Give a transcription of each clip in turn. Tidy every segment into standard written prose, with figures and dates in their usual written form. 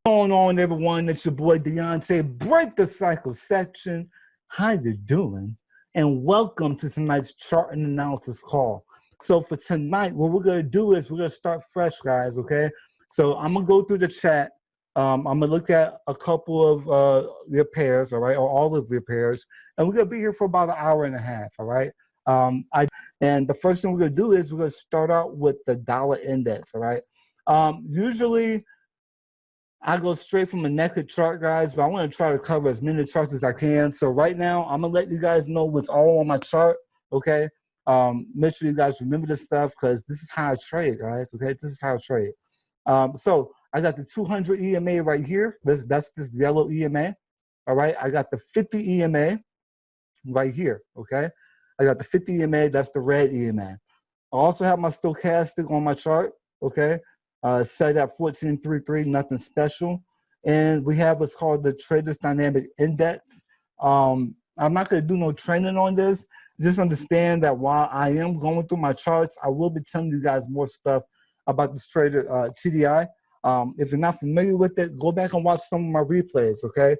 Going on, everyone? It's your boy DeAnte, Break the Cycle Section. How you doing? And welcome to tonight's chart and analysis call. So for tonight, what we're gonna do is we're gonna start fresh, guys. Okay. So I'm gonna go through the chat. I'm gonna look at a couple of your pairs, all right, or all of your pairs, and we're gonna be here for about an hour and a half, all right. And the first thing we're gonna do is we're gonna start out with the dollar index, all right. Usually I go straight from a naked chart, guys, but I want to try to cover as many charts as I can. So right now, I'm going to let you guys know what's all on my chart, okay? Make sure you guys remember this stuff because this is how I trade, guys, okay? This is how I trade. So I got the 200 EMA right here. That's this yellow EMA, all right? I got the 50 EMA right here, okay? I got the 50 EMA, that's the red EMA. I also have my stochastic on my chart, okay? Set at 1433, nothing special. And we have what's called the Traders Dynamic Index. I'm not going to do no training on this. Just understand that while I am going through my charts, I will be telling you guys more stuff about this trader TDI. If you're not familiar with it, go back and watch some of my replays, okay?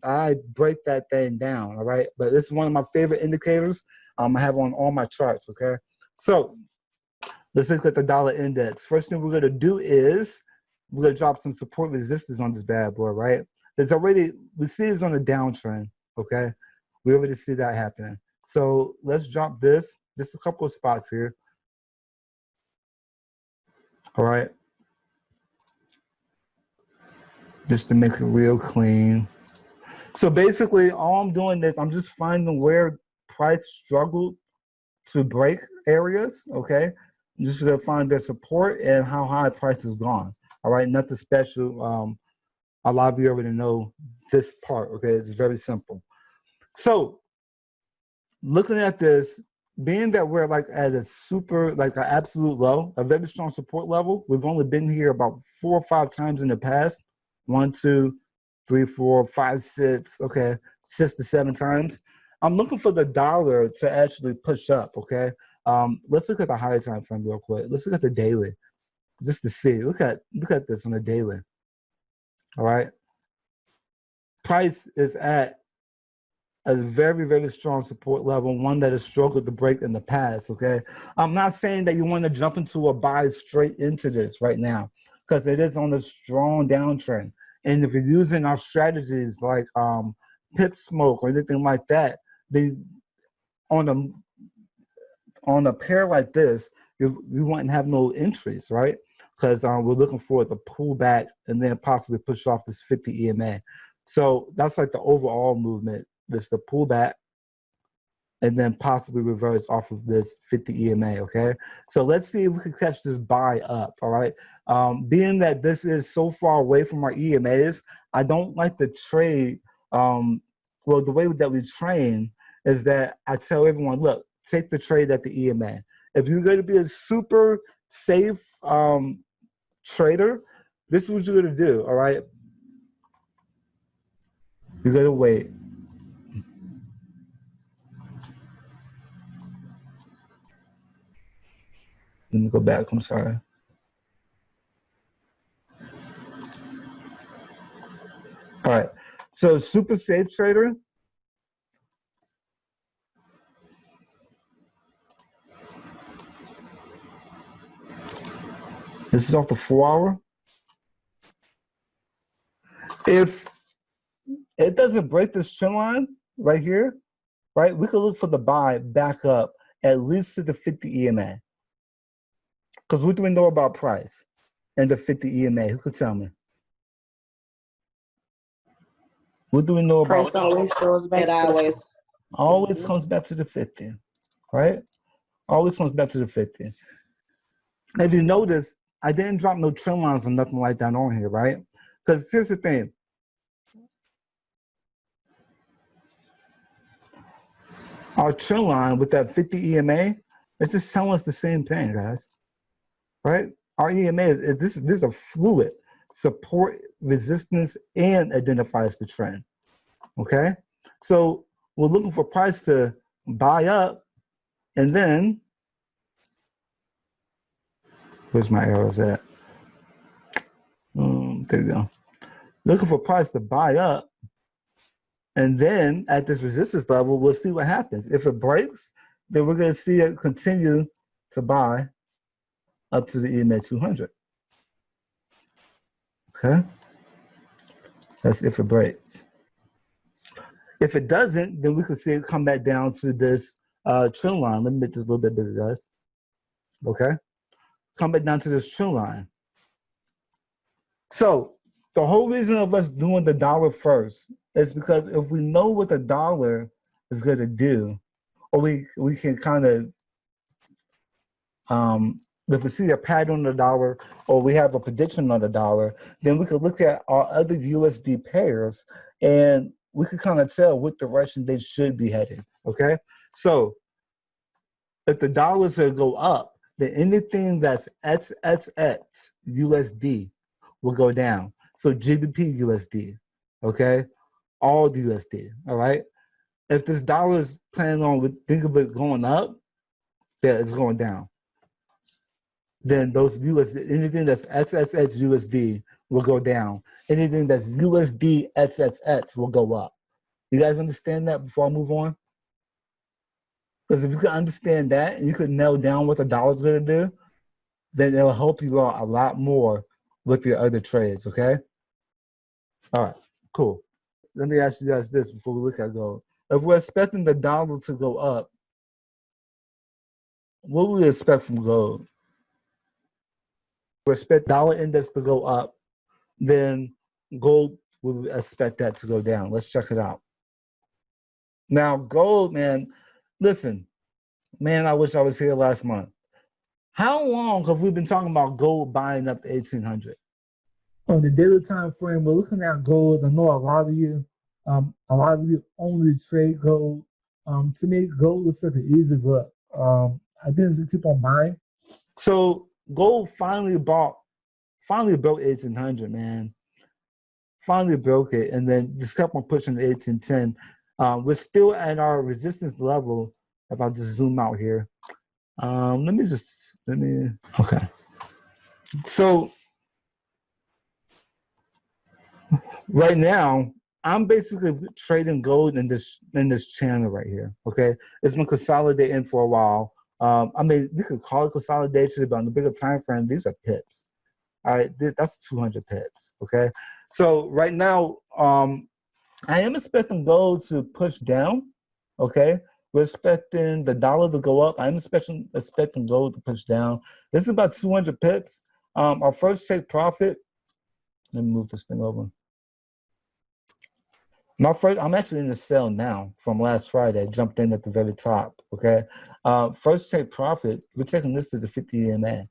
I break that thing down, all right? But this is one of my favorite indicators I have on all my charts, okay? So let's look at the dollar index. First thing we're going to do is we're going to drop some support resistance on this bad boy, right? There's already, we see it's on a downtrend, okay? We already see that happening. So let's drop this, just a couple of spots here. All right. Just to make it real clean. So basically, all I'm doing is I'm just finding where price struggled to break areas, okay? I'm just gonna find their support and how high price has gone. All right, nothing special. A lot of you already know this part, okay? It's very simple. So looking at this, being that we're like at a super, like an absolute low, a very strong support level, we've only been here about 4 or 5 times in the past. 1, 2, 3, 4, 5, 6, okay, 6 to 7 times. I'm looking for the dollar to actually push up, okay? Let's look at the higher time frame real quick. Let's look at the daily, just to see. Look at this on the daily. All right. Price is at a very, very strong support level, one that has struggled to break in the past, okay? I'm not saying that you want to jump into a buy straight into this right now because it is on a strong downtrend. And if you're using our strategies like pip smoke or anything like that, on a pair like this, you wouldn't have no entries, right? Because we're looking for it to pull back and then possibly push off this 50 EMA. So that's like the overall movement. Just the pullback and then possibly reverse off of this 50 EMA, okay? So let's see if we can catch this buy up, all right? Being that this is so far away from our EMAs, I don't like to trade. Well, the way that we train is that I tell everyone, look, take the trade at the EMA. If you're going to be a super safe trader, this is what you're going to do, all right? You're going to wait. Let me go back, I'm sorry. All right, so super safe trader. This is off the 4-hour. If it doesn't break this trend line right here, right, we could look for the buy back up at least to the 50 EMA. Because what do we know about price and the 50 EMA? Who could tell me? What do we know about price? Always goes back. Always comes back to the 50, right? Always comes back to the 50. If you notice, I didn't drop no trend lines or nothing like that on here, right? Because here's the thing. Our trend line with that 50 EMA, it's just telling us the same thing, guys. Right? Our EMA is this is a fluid support, resistance, and identifies the trend. Okay? So we're looking for price to buy up, and then where's my arrows at? There you go. looking for price to buy up. And then at this resistance level, we'll see what happens. If it breaks, then we're going to see it continue to buy up to the EMA 200. Okay? That's if it breaks. If it doesn't, then we can see it come back down to this trend line. Let me make this a little bit bigger, guys. Okay? Come back down to this trend line. So the whole reason of us doing the dollar first is because if we know what the dollar is going to do, or we can kind of, if we see a pattern on the dollar, or we have a prediction on the dollar, then we can look at our other USD pairs and we can kind of tell what direction they should be heading, okay? So if the dollars are go up, then anything that's XXX USD will go down. So GBPUSD, okay? All USD, all right? If this dollar is planning on, think of it going up, yeah, it's going down. Then those USD, anything that's XXX USD will go down. Anything that's USD XXX will go up. You guys understand that before I move on? Because if you can understand that and you can nail down what the dollar's going to do, then it'll help you out a lot more with your other trades, okay? All right, cool. Let me ask you guys this before we look at gold. If we're expecting the dollar to go up, what would we expect from gold? We expect dollar index to go up, then gold, we would expect that to go down. Let's check it out. Now, gold, man, listen, man, I wish I was here last month. How long have we been talking about gold buying up to 1800? On the daily time frame, we're looking at gold. I know a lot of you only trade gold. To me, gold looks like an easy look. I didn't keep on buying. So gold finally broke 1800, man. Finally broke it, and then just kept on pushing to 1810. We're still at our resistance level. If I just zoom out here, okay. So right now, I'm basically trading gold in this channel right here. Okay, it's been consolidating for a while. I mean, we could call it consolidation, but on the bigger time frame, these are pips. All right, that's 200 pips. Okay, so right now, I am expecting gold to push down. Okay, we're expecting the dollar to go up. I'm expecting gold to push down. This is about 200 pips. Our first take profit. Let me move this thing over. I'm actually in the sale now from last Friday. I jumped in at the very top. Okay, first take profit. We're taking this to the 50 EMA.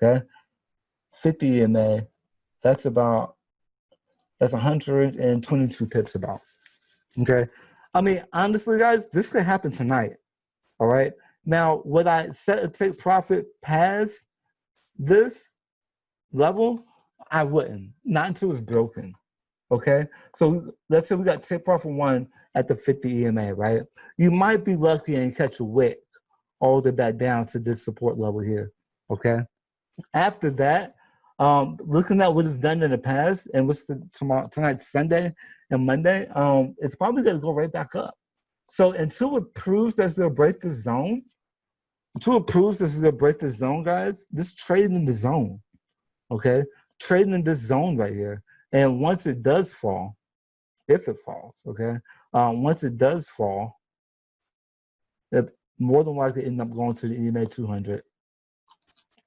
Okay, 50 EMA. That's 122 pips about. Okay, I mean, honestly, guys, this could happen tonight. All right. Now, would I set a take profit past this level? I wouldn't. Not until it's broken. Okay. So let's say we got take profit 1 at the 50 EMA, right? You might be lucky and catch a wick all the way back down to this support level here. Okay. After that, looking at what it's done in the past and what's tonight, Sunday and Monday, it's probably going to go right back up. So until it proves that it's going to break the zone, guys, just trade in the zone, okay? Trading in this zone right here. And once it does fall, if it falls, okay? Once it does fall, it more than likely end up going to the EMA 200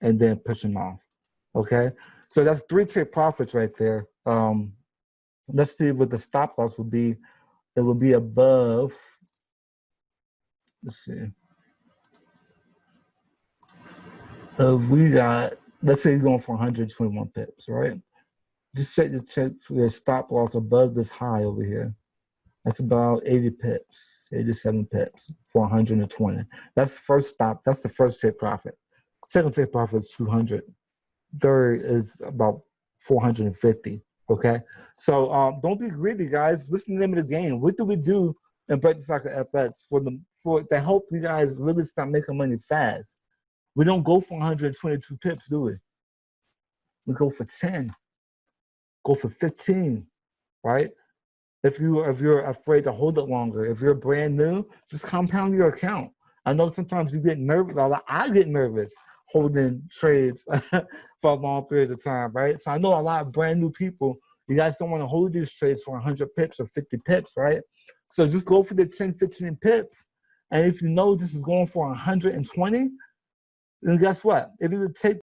and then pushing off, okay? So that's 3 take profits right there. Let's see what the stop loss would be. It will be above, let's see. If we got, let's say you're going for 121 pips, right? Just check the stop loss above this high over here. That's about 80 pips, 87 pips for 120. That's the first stop. That's the first take profit. Second take profit is 200. Third is about 450. Okay, so don't be greedy, guys. What's the name of the game? What do we do in Break the Cycle FX to help you guys really start making money fast? We don't go for 122 pips, do we? We go for 10. go for 15, right? If you're afraid to hold it longer, if you're brand new, just compound your account. I know sometimes you get nervous. I get nervous holding trades for a long period of time, right? So I know a lot of brand new people, you guys don't want to hold these trades for 100 pips or 50 pips, right? So just go for the 10, 15 pips. And if you know this is going for 120, then guess what? If you take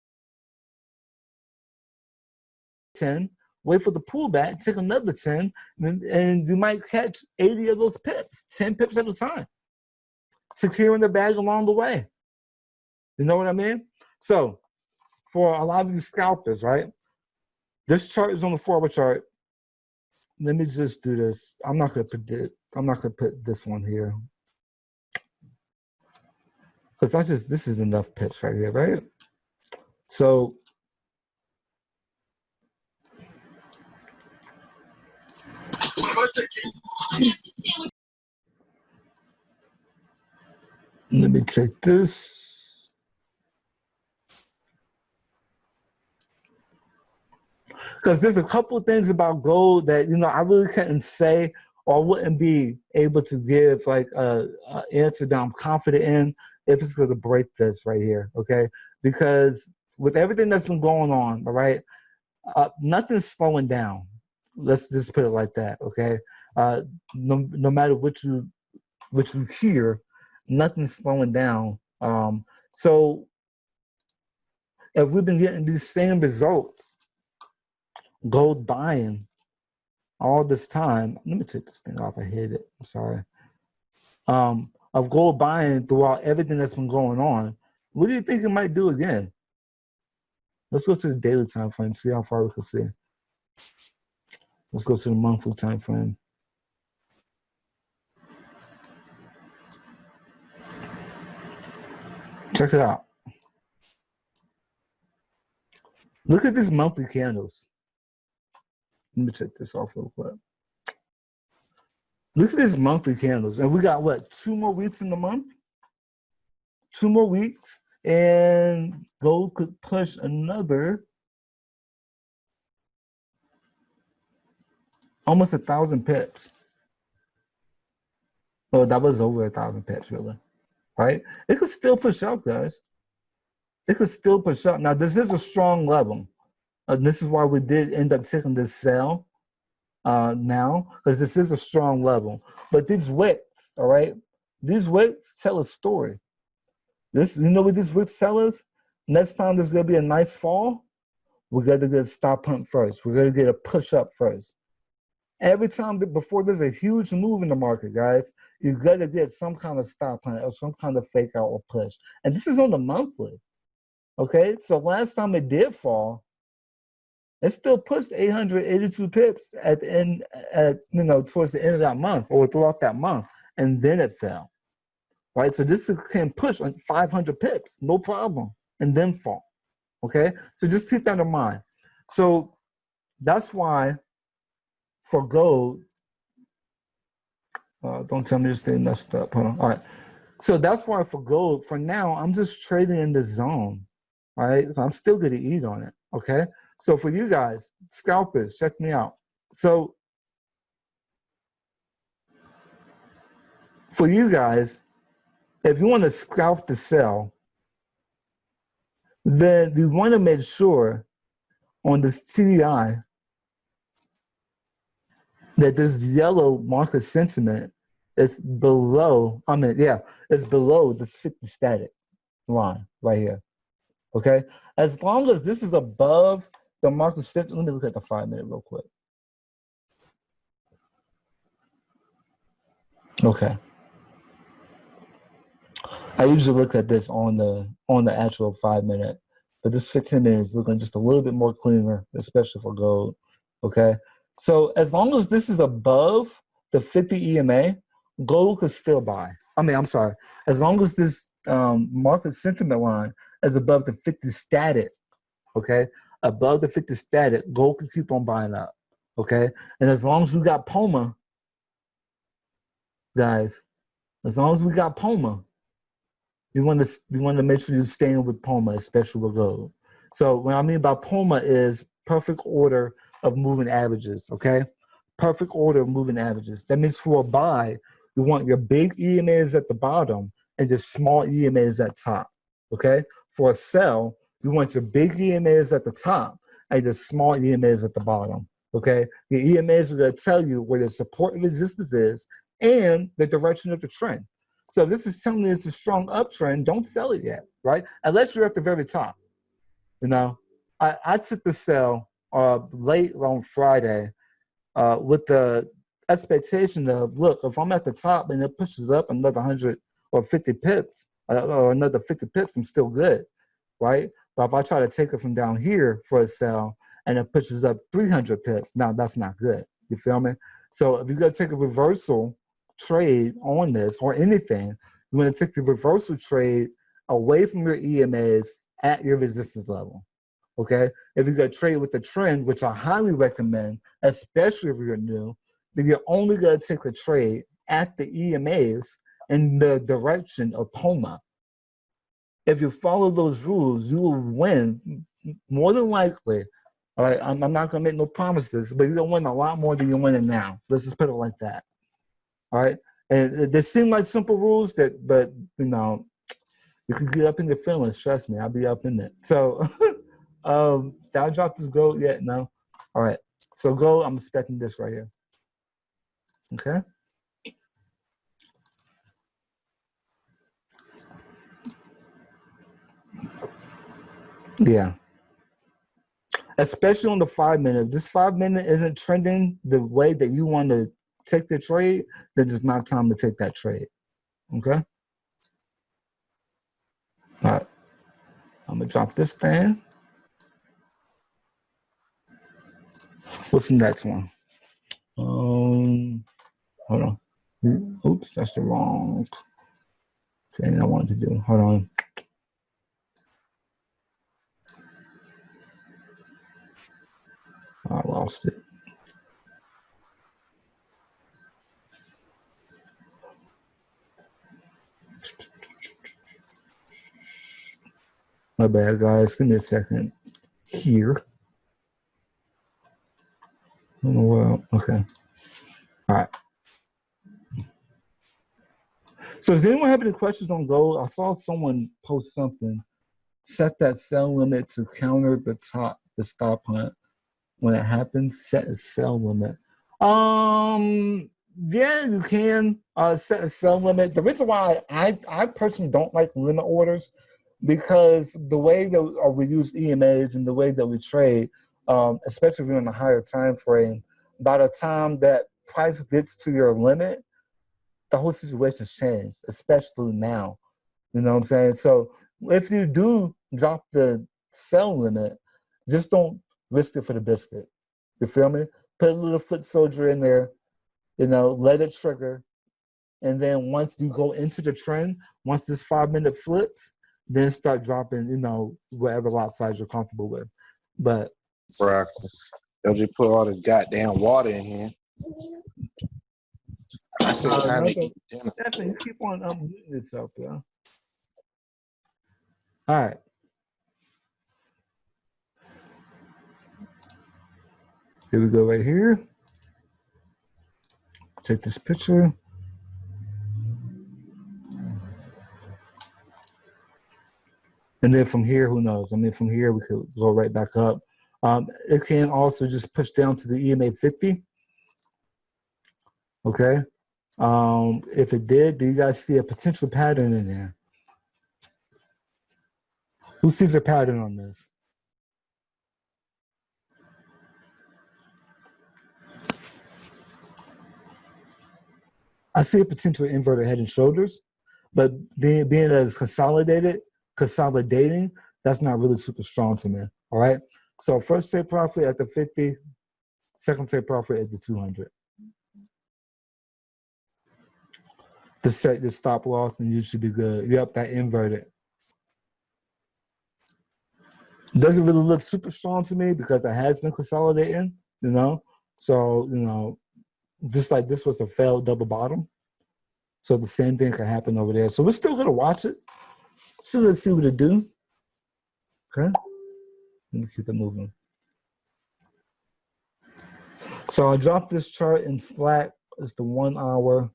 10, wait for the pullback, take another 10, and you might catch 80 of those pips, 10 pips at a time, securing the bag along the way. You know what I mean? So for a lot of these scalpers, right, this chart is on the forward chart. Let me just do this. I'm not going to put this one here. Because this is enough pips right here, right? So let me take this. Because there's a couple of things about gold that, you know, I really couldn't say or wouldn't be able to give like a answer that I'm confident in if it's going to break this right here, okay? Because with everything that's been going on, all right, nothing's slowing down. Let's just put it like that, okay? No matter what you hear, nothing's slowing down. So if we've been getting these same results, gold buying all this time, let me take this thing off. I hit it. I'm sorry. Of gold buying throughout everything that's been going on, what do you think it might do again? Let's go to the daily time frame, see how far we can see. Let's go to the monthly time frame. Check it out. Look at these monthly candles. Let me check this off real quick. Look at these monthly candles. And we got what, 2 more weeks in the month? 2 more weeks. And gold could push another almost 1,000 pips. Oh, that was over 1,000 pips, really. Right? It could still push up, guys. It could still push up. Now, this is a strong level. This is why we did end up taking this sell now, because this is a strong level. But these wicks, all right, these wicks tell a story. This, you know what these wicks tell us? Next time there's going to be a nice fall, we're going to get a stop hunt first. We're going to get a push up first. Every time before there's a huge move in the market, guys, you got to get some kind of stop hunt or some kind of fake out or push. And this is on the monthly. Okay, so last time it did fall, it still pushed 882 pips at the end, towards the end of that month or throughout that month, and then it fell. Right, so this can push like 500 pips, no problem, and then fall. Okay, so just keep that in mind. So that's why for gold, don't tell me this thing messed up. Hold on. All right, so that's why for gold, for now, I'm just trading in the zone. All right, I'm still going to eat on it. Okay, so for you guys, scalpers, check me out. So for you guys, if you want to scalp the sell, then you want to make sure on this TDI that this yellow market sentiment is below, it's below this 50 static line right here. Okay? As long as this is above the market sentiment, let me look at the 5-minute real quick. Okay. I usually look at this on the actual 5-minute, but this 15-minute is looking just a little bit more cleaner, especially for gold. Okay, so as long as this is above the 50 EMA, gold could still buy. As long as this market sentiment line is above the 50 static, okay, above the 50 static, gold can keep on buying up. Okay, and as long as we got POMA, guys, as long as we got POMA, you want to make sure you're staying with POMA, especially with gold. So what I mean by POMA is perfect order of moving averages, okay? Perfect order of moving averages. That means for a buy, you want your big EMAs at the bottom and your small EMAs at top, okay? For a sell, you want your big EMAs at the top and your small EMAs at the bottom, okay? The EMAs are going to tell you where the support and resistance is and the direction of the trend. So if this is telling you it's a strong uptrend, don't sell it yet, right? Unless you're at the very top, you know? I took the sell late on Friday with the expectation of, look, if I'm at the top and it pushes up another 100 or 50 pips, or another 50 pips, I'm still good, right? But if I try to take it from down here for a sell and it pushes up 300 pips, now that's not good. You feel me? So if you're going to take a reversal trade on this or anything, you want to take the reversal trade away from your EMAs at your resistance level. Okay, if you're going to trade with the trend, which I highly recommend, especially if you're new, then you're only going to take a trade at the EMAs in the direction of POMA. If you follow those rules, you will win more than likely. All right, I'm not going to make no promises, but you're going to win a lot more than you're winning now. Let's just put it like that. All right, and they seem like simple rules but you know, you can get up in your feelings. Trust me, I'll be up in it. So. Did I drop this gold yet? No. All right. So gold, I'm expecting this right here. Okay. Yeah. Especially on the 5 minute. If this 5 minute isn't trending the way that you want to take the trade, then it's not time to take that trade. Okay. All right. I'm gonna drop this thing. What's the next one? Hold on. Oops, that's the wrong thing I wanted to do. Hold on. I lost it. My bad, guys. Give me a second. Here. Well, okay. All right. So does anyone have any questions on gold? I saw someone post something. Set that sell limit to counter the stop hunt. When it happens, set a sell limit. Yeah, you can set a sell limit. The reason why I personally don't like limit orders, because the way that we use EMAs and the way that we trade, especially if you're in a higher time frame, by the time that price gets to your limit, the whole situation's changed, especially now. You know what I'm saying? So if you do drop the sell limit, just don't risk it for the biscuit. You feel me? Put a little foot soldier in there, you know, let it trigger. And then once you go into the trend, once this 5 minute flips, then start dropping, you know, whatever lot size you're comfortable with. But bro, they'll just put all the goddamn water in here. I said time to eat dinner. Stephen, you keep on unmuting yourself, yeah. All right. Here we go right here. Take this picture. And then from here, who knows? I mean, from here, we could go right back up. It can also just push down to the EMA 50. Okay. If it did, do you guys see a potential pattern in there? Who sees a pattern on this? I see a potential inverted head and shoulders, but being as consolidating, that's not really super strong to me. All right. So first take profit at the 50, second take profit at the 200. To set your stop loss, and you should be good. Yep, that inverted. Doesn't really look super strong to me because it has been consolidating, you know. So, you know, just like this was a failed double bottom. So the same thing can happen over there. So we're still gonna watch it. Still gonna see what it do. Okay. Let me keep it moving. So I dropped this chart in Slack. It's the 1 hour.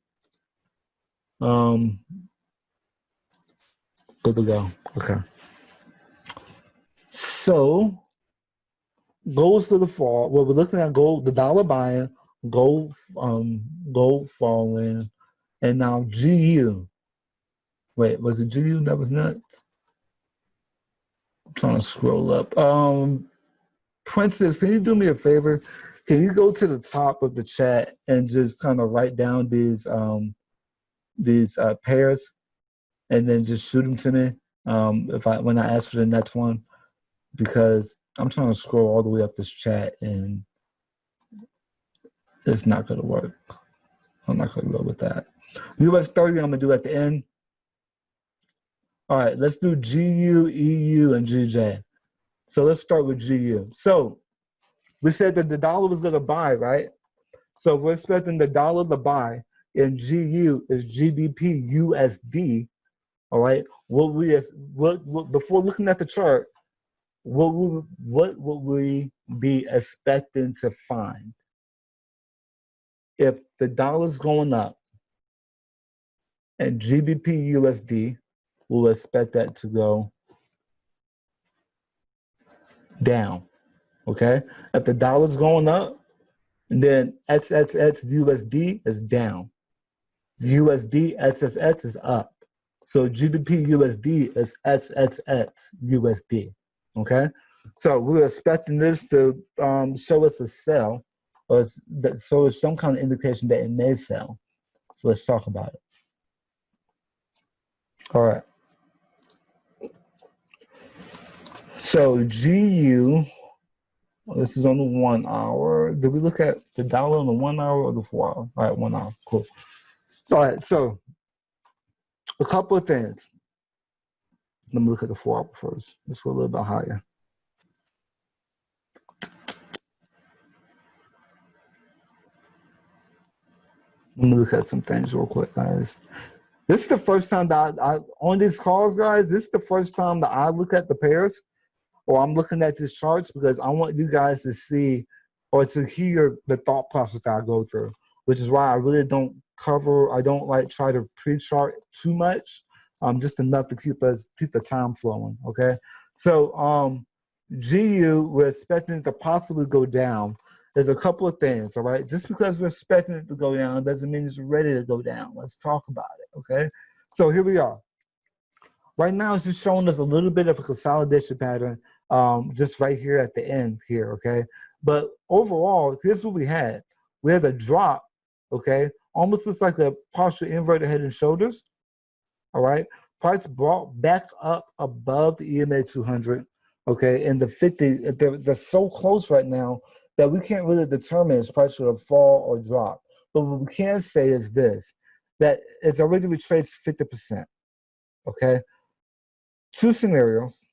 Good to go. Okay. So goes to the fall. Well, we're looking at gold, the dollar buying, gold falling, and now GU. Wait, was it GU that was nuts? I'm trying to scroll up. Princess, can you do me a favor? Can you go to the top of the chat and just kind of write down these pairs, and then just shoot them to me when I ask for the next one, because I'm trying to scroll all the way up this chat and it's not going to work. I'm not going to go with that. US 30 I'm going to do at the end. All right, let's do GU, EU, and GJ. So let's start with GU. So we said that the dollar was going to buy, right? So we're expecting the dollar to buy, and GU is GBPUSD. All right. Before looking at the chart, what would we be expecting to find? If the dollar's going up and GBPUSD, we'll expect that to go down. Okay. If the dollar's going up, and then XXXUSD is down. USD XXX is up. So GBPUSD is XXXUSD. Okay. So we're expecting this to show us a sell, or so it's some kind of indication that it may sell. So let's talk about it. All right. So GU, this is on the 1 hour. Did we look at the dollar on the 1 hour or the 4 hour? All right, 1 hour. Cool. All right. So a couple of things. Let me look at the 4 hour first. Let's go a little bit higher. Let me look at some things real quick, guys. This is the first time that I on these calls, guys, this is the first time that I look at the pairs, or I'm looking at these charts, because I want you guys to see or to hear the thought process that I go through, which is why I really don't try to pre-chart too much, just enough to keep the time flowing, okay? So GU, we're expecting it to possibly go down. There's a couple of things, all right? Just because we're expecting it to go down doesn't mean it's ready to go down. Let's talk about it, okay? So here we are. Right now, it's just showing us a little bit of a consolidation pattern, just right here at the end here, okay? But overall, here's what we had. We had a drop, okay? Almost looks like a partial inverted head and shoulders, all right? Price brought back up above the EMA 200, okay? And the 50, they're so close right now that we can't really determine if price should fall or drop. But what we can say is this, that it's already retraced 50%, okay? Two scenarios.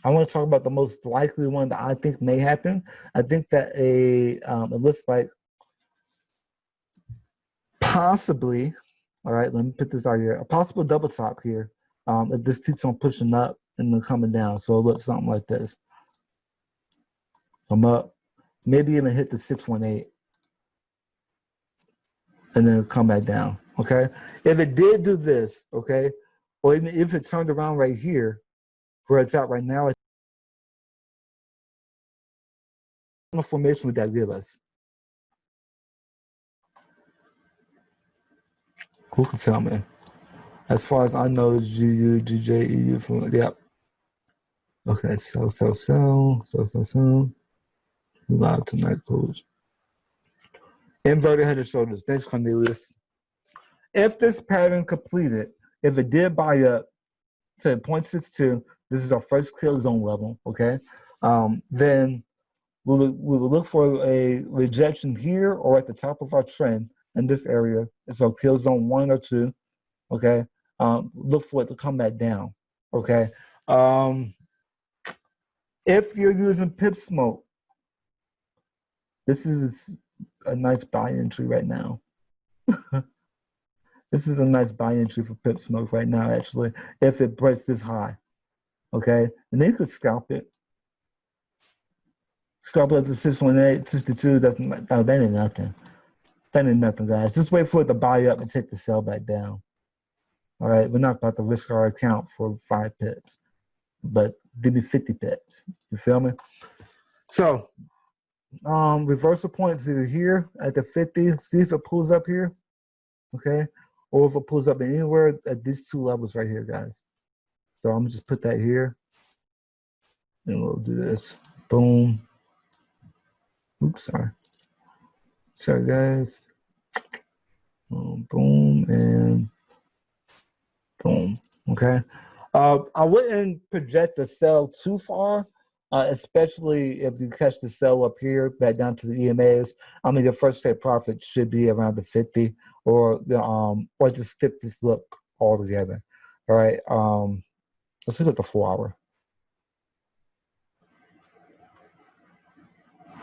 I want to talk about the most likely one that I think may happen. I think that it looks like possibly, all right, let me put this out here, a possible double top here if this keeps on pushing up and then coming down. So it looks something like this. Come up, maybe even hit the 618 and then come back down, okay? If it did do this, okay, or even if it turned around right here, where it's at right now, what kind of formation would that give us? Who can tell me? As far as I know, it's GU, GJ, EU from, yep. Okay, so. We live tonight, coach. Inverted head and shoulders. Thanks, Cornelius. If this pattern completed, if it did buy up to 0.62, this is our first kill zone level, okay? Then we will look for a rejection here or at the top of our trend in this area. So kill zone 1 or 2, okay? Look for it to come back down, okay? If you're using pip smoke, this is a nice buy entry right now. This is a nice buy entry for pip smoke right now, actually, if it breaks this high, okay? And then you could scalp it. Scalp up to 618, 62. That's not, no, that ain't nothing. That ain't nothing, guys. Just wait for it to buy up and take the sell back down. All right, we're not about to risk our account for 5 pips, but give me 50 pips. You feel me? So, reversal points either here at the 50. See if it pulls up here, okay, or if it pulls up anywhere at these 2 levels right here, guys. So I'm gonna just put that here, and we'll do this. Boom. Oops, sorry, guys. Boom and boom. Okay. I wouldn't project the sell too far, especially if you catch the sell up here back down to the EMAs. I mean, the first take profit should be around the 50, or just skip this look altogether. All right. Let's look at the 4 hour.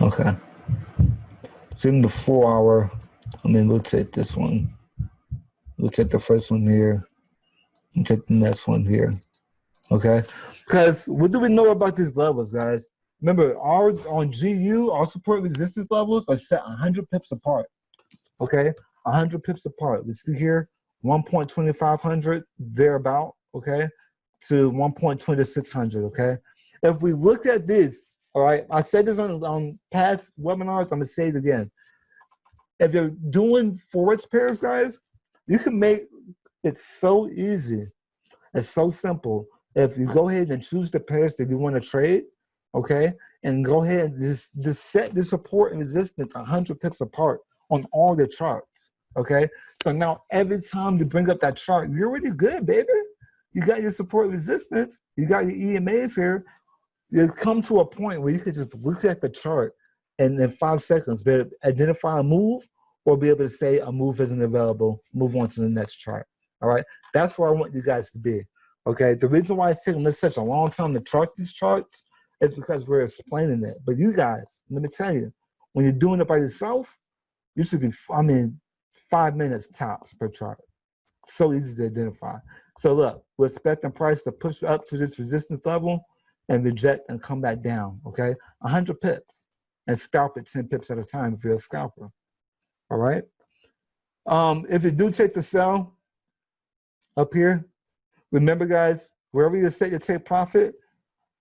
Okay. So in the 4 hour, we'll take this one. We'll take the first one here. And take the next one here. Okay? Because what do we know about these levels, guys? Remember, on GU, our support resistance levels are set 100 pips apart. Okay? 100 pips apart. We see here 1.2500, thereabout, okay, to 1.2600, okay? If we look at this, all right, I said this on past webinars, I'm going to say it again. If you're doing Forex pairs, guys, you can make it so easy. It's so simple. If you go ahead and choose the pairs that you want to trade, okay, and go ahead and just set the support and resistance 100 pips apart on all the charts, okay? So now every time you bring up that chart, you're already good, baby. You got your support resistance. You got your EMAs here. You come to a point where you could just look at the chart and in 5 seconds, be able to identify a move or be able to say a move isn't available, move on to the next chart, all right? That's where I want you guys to be, okay? The reason why it's taking us such a long time to chart these charts is because we're explaining it. But you guys, let me tell you, when you're doing it by yourself, you should be, 5 minutes tops per chart. So easy to identify. So look, we're expecting price to push up to this resistance level and reject and come back down, okay? 100 pips, and scalp it 10 pips at a time if you're a scalper, all right? If you do take the sell up here, remember guys, wherever you set your take profit,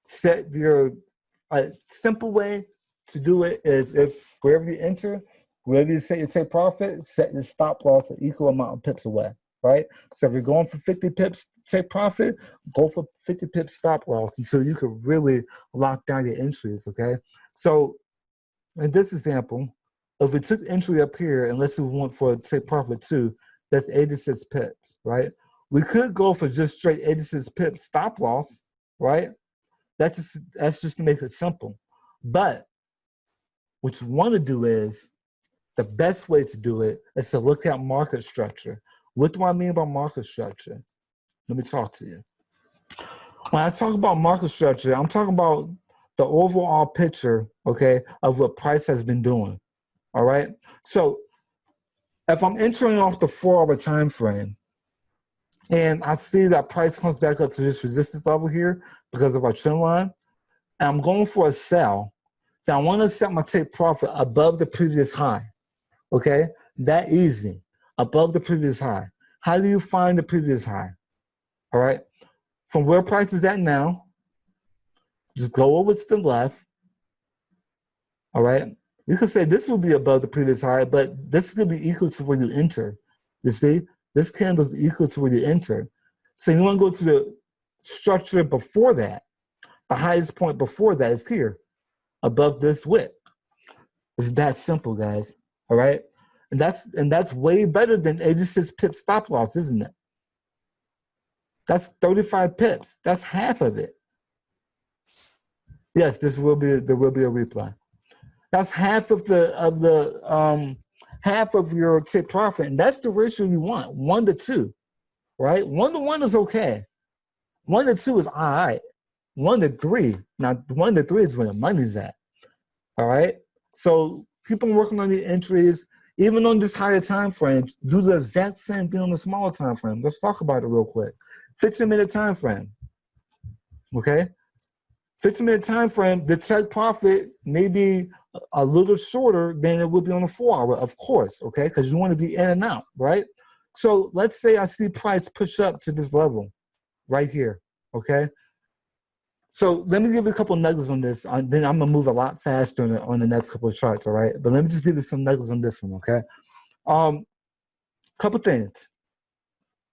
set your, a simple way to do it is if wherever you enter, wherever you set your take profit, set your stop loss an equal amount of pips away, right? So if you're going for 50 pips take profit, go for 50 pips stop loss until you can really lock down your entries, okay? So in this example, if we took entry up here, and let's say we went for a take profit 2, that's 86 pips, right? We could go for just straight 86 pips stop loss, right? That's just to make it simple. But what you want to do is, the best way to do it is to look at market structure. What do I mean by market structure? Let me talk to you. When I talk about market structure, I'm talking about the overall picture, okay, of what price has been doing, all right? So if I'm entering off the 4-hour time frame, and I see that price comes back up to this resistance level here because of our trend line, and I'm going for a sell, then I want to set my take profit above the previous high, okay? That easy, above the previous high. How do you find the previous high? All right, from where price is at now, just go over to the left, all right? You could say this will be above the previous high, but this is going to be equal to where you enter. You see, this candle is equal to where you enter. So you want to go to the structure before that. The highest point before that is here, above this wick. It's that simple, guys, all right? And that's way better than 86 pips stop loss, isn't it? That's 35 pips. That's half of it. Yes, there will be a replay. That's half of half of your take profit, and that's the ratio you want, 1 to 2, right? 1 to 1 is okay. 1 to 2 is all right. 1 to 3, now 1 to 3 is where the money's at. All right. So keep on working on the entries, even on this higher time frame. Do the exact same thing on the smaller time frame. Let's talk about it real quick. 15-minute time frame. Okay. 15-minute time frame, the take profit may be a little shorter than it would be on the 4-hour, of course, okay? Because you want to be in and out, right? So let's say I see price push up to this level right here, okay? So let me give you a couple nuggets on this. Then I'm gonna move a lot faster on the next couple of charts, all right? But let me just give you some nuggets on this one, okay? Couple things.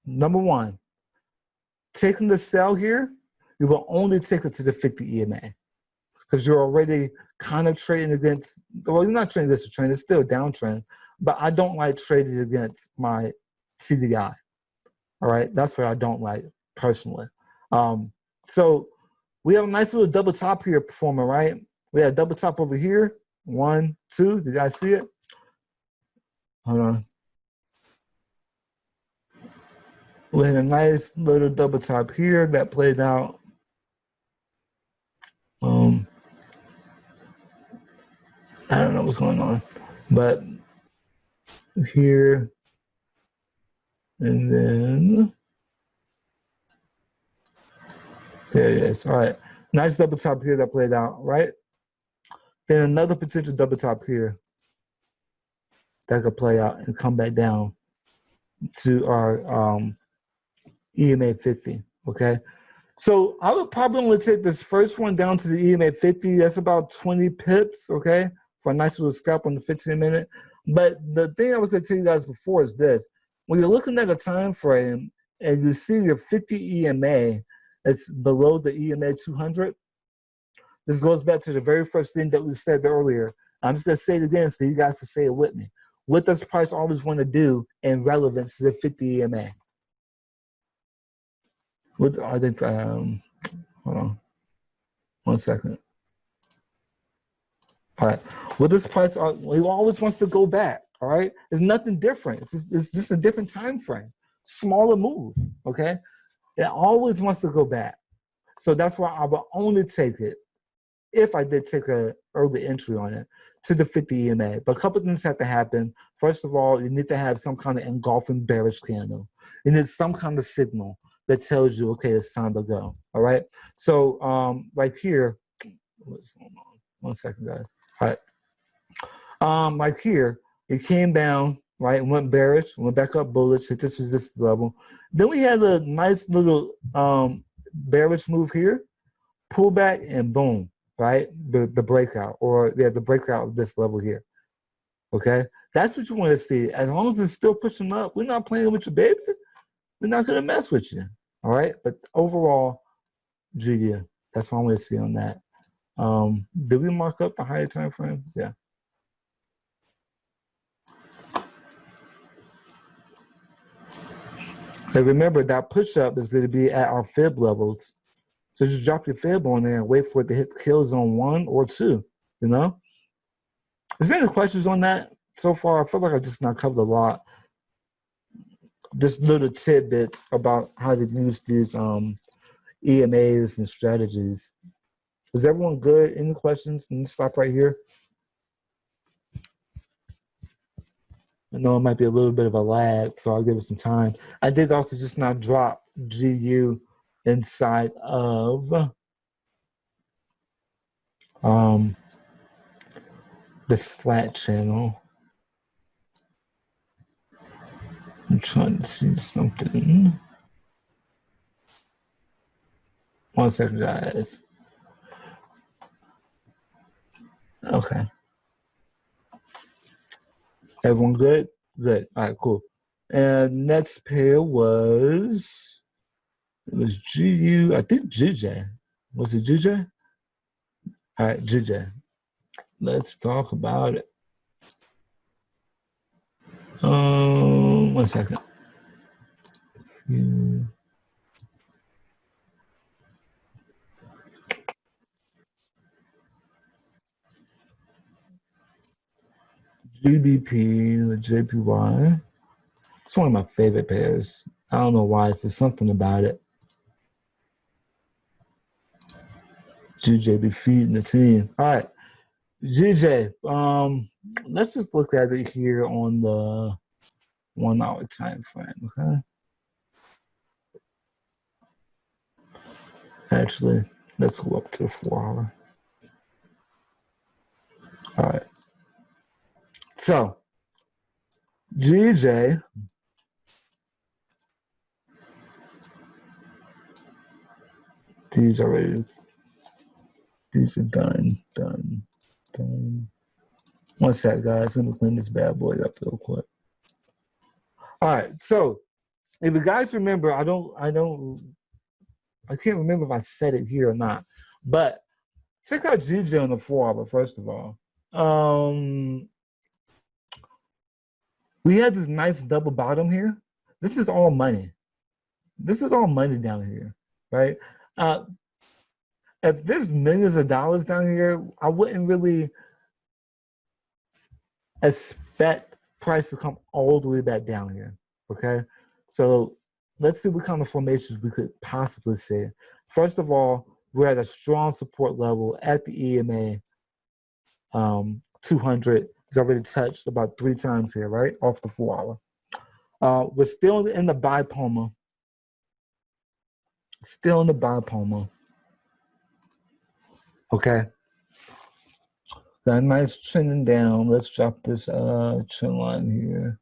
Number one, taking the sell here, you will only take it to the 50 EMA because you're already kind of trading against, well, you're not trading against a trend, it's still a downtrend, but I don't like trading against my CDI, all right? That's what I don't like personally. So we have a nice little double top here performing, right? We have a double top over here. 1, 2, did you guys see it? Hold on. We had a nice little double top here that played out. I don't know what's going on, but here, and then there it is. All right, nice double top here that played out, right? Then another potential double top here that could play out and come back down to our EMA 50, okay? So I would probably only take this first one down to the EMA 50. That's about 20 pips, okay, for a nice little scalp on the 15-minute. But the thing I was going to tell you guys before is this. When you're looking at a time frame and you see your 50 EMA, it's below the EMA 200, this goes back to the very first thing that we said earlier. I'm just going to say it again so you guys can say it with me. What does price always want to do in relevance to the 50 EMA? What I think, hold on, 1 second. All right, what this price, he always wants to go back, all right? It's nothing different. It's just a different time frame, smaller move, okay? It always wants to go back. So that's why I will only take it, if I did take an early entry on it, to the 50 EMA. But a couple things have to happen. First of all, you need to have some kind of engulfing bearish candle. You need some kind of signal that tells you, okay, it's time to go, all right? So like here, what's going on? 1 second, guys. All right. Like here, it came down, right, went bearish, went back up bullish, hit this resistance level. Then we had a nice little bearish move here, pull back, and boom, right? The breakout, or yeah, the breakout of this level here. Okay? That's what you want to see. As long as it's still pushing up, we're not playing with you, baby. We're not gonna mess with you. All right. But overall, GU. That's what I want to see on that. Did we mark up the higher time frame? Yeah. And remember that push up is going to be at our fib levels. So just drop your fib on there and wait for it to hit kill zone 1 or 2. You know? Is there any questions on that so far? I feel like I just not covered a lot. Just little tidbits about how to use these EMAs and strategies. Is everyone good? Any questions? Let me stop right here. I know it might be a little bit of a lag, so I'll give it some time. I did also just not drop GU inside of the Slack channel. I'm trying to see something. 1 second, guys. Okay. Everyone good? Good. All right, cool. And next pair was, it was GU, I think GJ. Was it GJ? All right, GJ. Let's talk about it. 1 second. GBPJPY. It's one of my favorite pairs. I don't know why. It's just something about it. GJ be feeding the team. All right, GJ. Let's just look at it here on the 1 hour time frame. Okay. Actually, Let's go up to the 4 hour. All right. So, GJ, these are done. One sec, guys. Let me clean this bad boy up real quick. All right. So, if you guys remember, I can't remember if I said it here or not, but check out GJ on the 4 hour, first of all. We had this nice double bottom here. This is all money. This is all money down here, right? If there's millions of dollars down here, I wouldn't really expect price to come all the way back down here, okay? So let's see what kind of formations we could possibly see. First of all, we're at a strong support level at the EMA 200. It's already touched about 3 times here, right? Off the 4 hour. We're still in the bipoma. Still in the bipoma. Okay. Got a nice trending down. Let's drop this trend line here.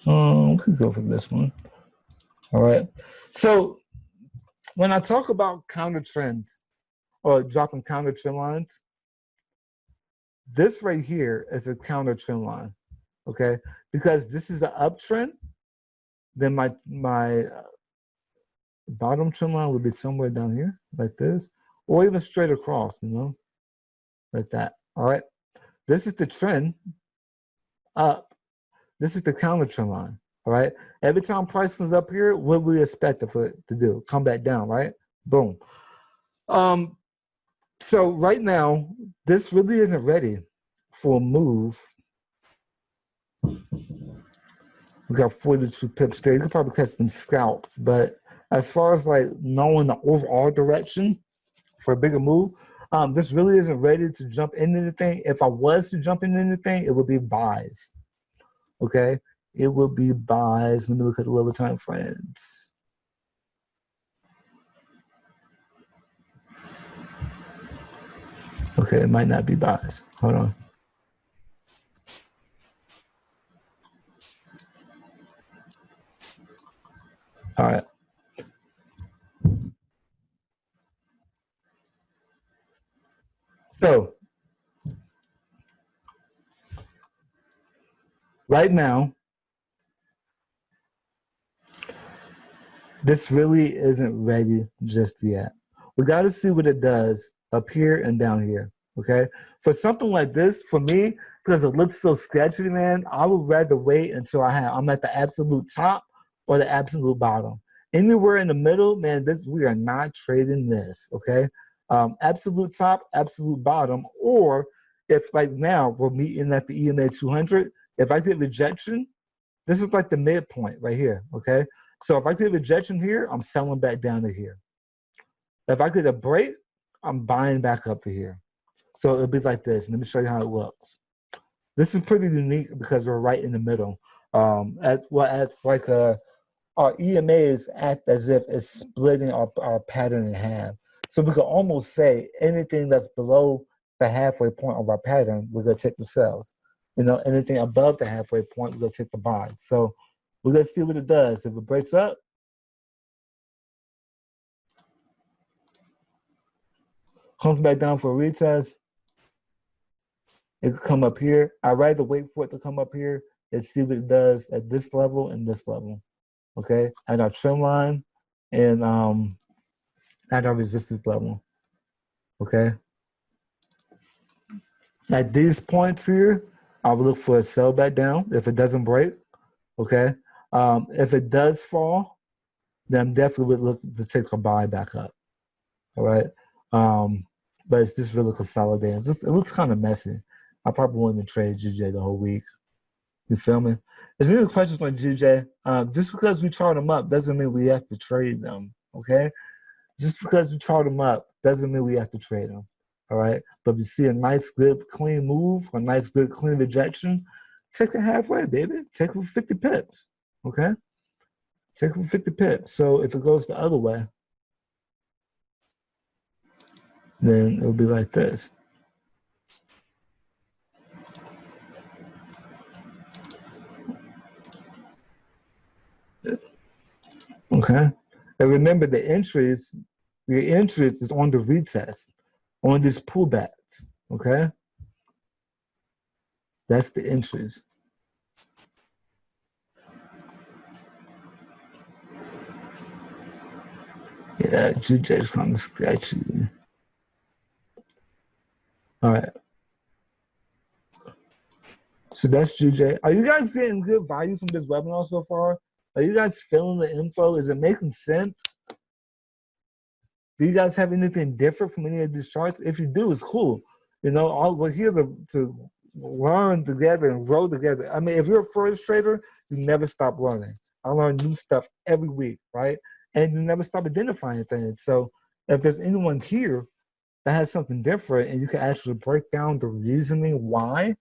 We could go for this one. All right. So when I talk about counter trends or dropping counter trend lines, this right here is a counter trend line. Okay, because this is an uptrend, then my bottom trend line would be somewhere down here like this, or even straight across, you know, like that. All right, this is the trend up. This is the counter trend line. All right, every time price is up here, what we expect for it to do? Come back down, right? Boom. So right now, this really isn't ready for a move. We got 42 pips there. You could probably catch some scalps, but as far as like knowing the overall direction for a bigger move, this really isn't ready to jump into anything. If I was to jump into anything, it would be buys. Okay, it would be buys. Let me look at the lower time frames. Okay, it might not be buys. Hold on. All right. So right now, this really isn't ready just yet. We got to see what it does up here and down here, okay? For something like this, for me, because it looks so sketchy, man, I would rather wait until I'm at the absolute top or the absolute bottom. Anywhere in the middle, man, we are not trading this, okay? Absolute top, absolute bottom, or if like now we're meeting at the EMA 200, if I get rejection, this is like the midpoint right here, okay? So if I get rejection here, I'm selling back down to here. If I get a break, I'm buying back up to here. So it'll be like this. Let me show you how it looks. This is pretty unique because we're right in the middle. It's like our EMAs act as if it's splitting our pattern in half. So we could almost say anything that's below the halfway point of our pattern, we're gonna take the sells. You know, anything above the halfway point, we're gonna take the buys. So we're gonna see what it does. If it breaks up, comes back down for a retest, it could come up here. I'd rather wait for it to come up here and see what it does at this level and this level. Okay, at our trend line and at our resistance level. Okay. At these points here, I will look for a sell back down if it doesn't break. Okay. If it does fall, then I'm definitely would look to take a buy back up. All right. But it's just really consolidating. It looks kind of messy. I probably won't even trade GJ the whole week. You feel me? Is there any questions on GJ? Just because we chart them up doesn't mean we have to trade them. Okay. Just because we chart them up doesn't mean we have to trade them. All right. But if you see a nice, good, clean move, a nice, good, clean rejection, take it halfway, baby. Take it for 50 pips. Okay. Take it for 50 pips. So if it goes the other way, then it'll be like this. Okay. And remember the entries, your interest is on the retest, on these pullbacks. Okay. That's the entries. Yeah, GJ's kind of sketchy. All right. So that's GJ. Are you guys getting good value from this webinar so far? Are you guys feeling the info? Is it making sense? Do you guys have anything different from any of these charts? If you do, it's cool. You know, we're here to learn together and grow together. I mean, if you're a Forex trader, you never stop learning. I learn new stuff every week, right? And you never stop identifying things. So if there's anyone here that has something different and you can actually break down the reasoning why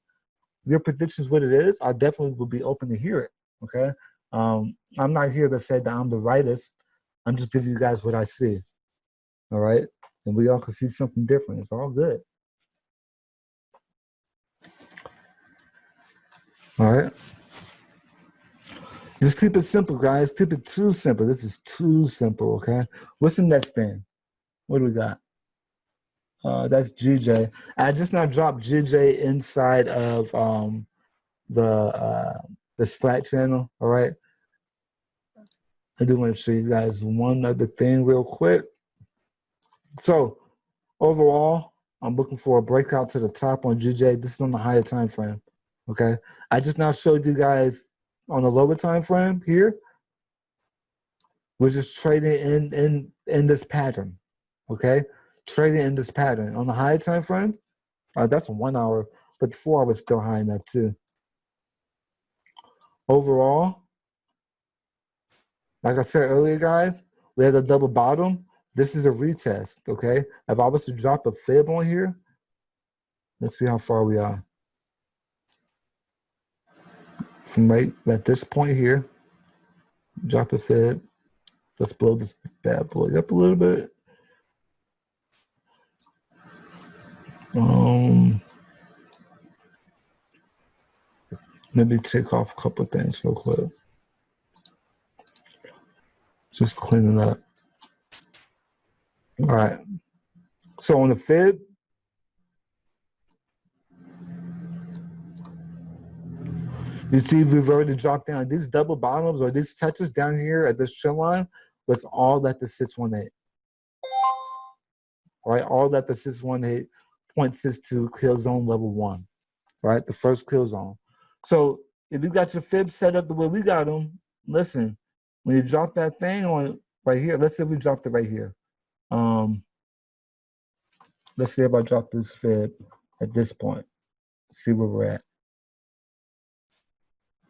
your prediction is what it is, I definitely would be open to hear it, okay? I'm not here to say that I'm the rightest. I'm just giving you guys what I see, all right? And we all can see something different. It's all good. All right? Just keep it simple, guys. Keep it too simple. This is too simple, okay? What's the next thing? What do we got? That's GJ. I just now dropped GJ inside of the Slack channel, all right? I do want to show you guys one other thing real quick. So overall, I'm looking for a breakout to the top on GJ. This is on the higher time frame, okay? I just now showed you guys on the lower time frame here. We're just trading in this pattern, okay? Trading in this pattern. On the higher time frame, that's a 1 hour, but the 4 hour is still high enough too. Overall, like I said earlier, guys, we had a double bottom. This is a retest, okay? If I was to drop a fib on here, let's see how far we are. From right at this point here, drop a fib. Let's blow this bad boy up a little bit. Let me take off a couple of things real quick. Just cleaning up. All right. So on the fib, you see we've already dropped down. These double bottoms or these touches down here at this trend line was all at the 618. All right, all at the 618 points us to kill zone level 1. Right, the first kill zone. So if you got your fib set up the way we got them, listen, when you drop that thing on right here, let's say we dropped it right here. Let's say if I drop this fib at this point, see where we're at.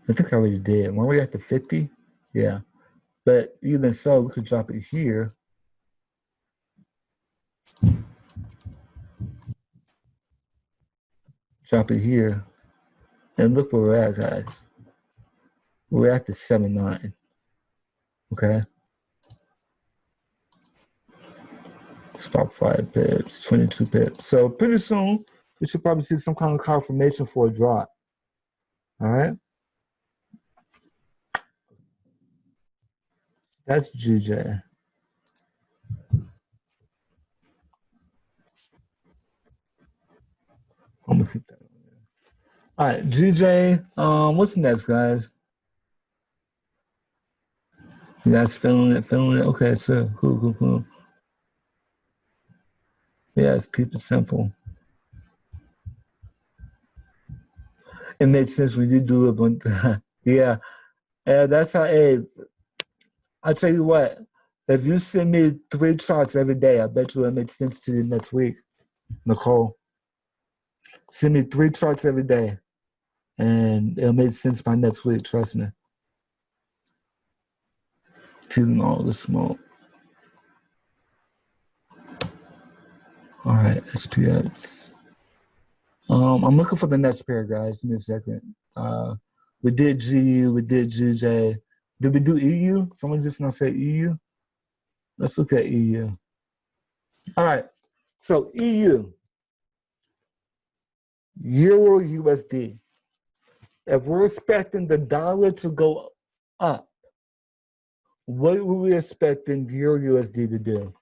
I think I already did. When we at the 50, yeah. But even so, we could drop it here. Drop it here. And look where we're at, guys. We're at the 7.9. Okay. It's about 5 pips, 22 pips. So pretty soon, we should probably see some kind of confirmation for a drop. All right. That's GJ. I'm gonna keep that on there. All right, GJ. What's next, guys? You guys feeling it? Feeling it? Okay, so cool. Yes, keep it simple. It makes sense when you do it, but yeah, that's how. Hey, I'll tell you what. If you send me 3 charts every day, I bet you it makes sense to you next week, Nicole. Send me 3 charts every day, and it'll make sense by next week. Trust me. Feeling all the smoke. All right, SPX. I'm looking for the next pair, guys. Give me a second. We did GU, we did GJ. Did we do EU? Someone just now said EU. Let's look at EU. All right. So EU, Euro USD. If we're expecting the dollar to go up, what were we expecting Euro USD to do?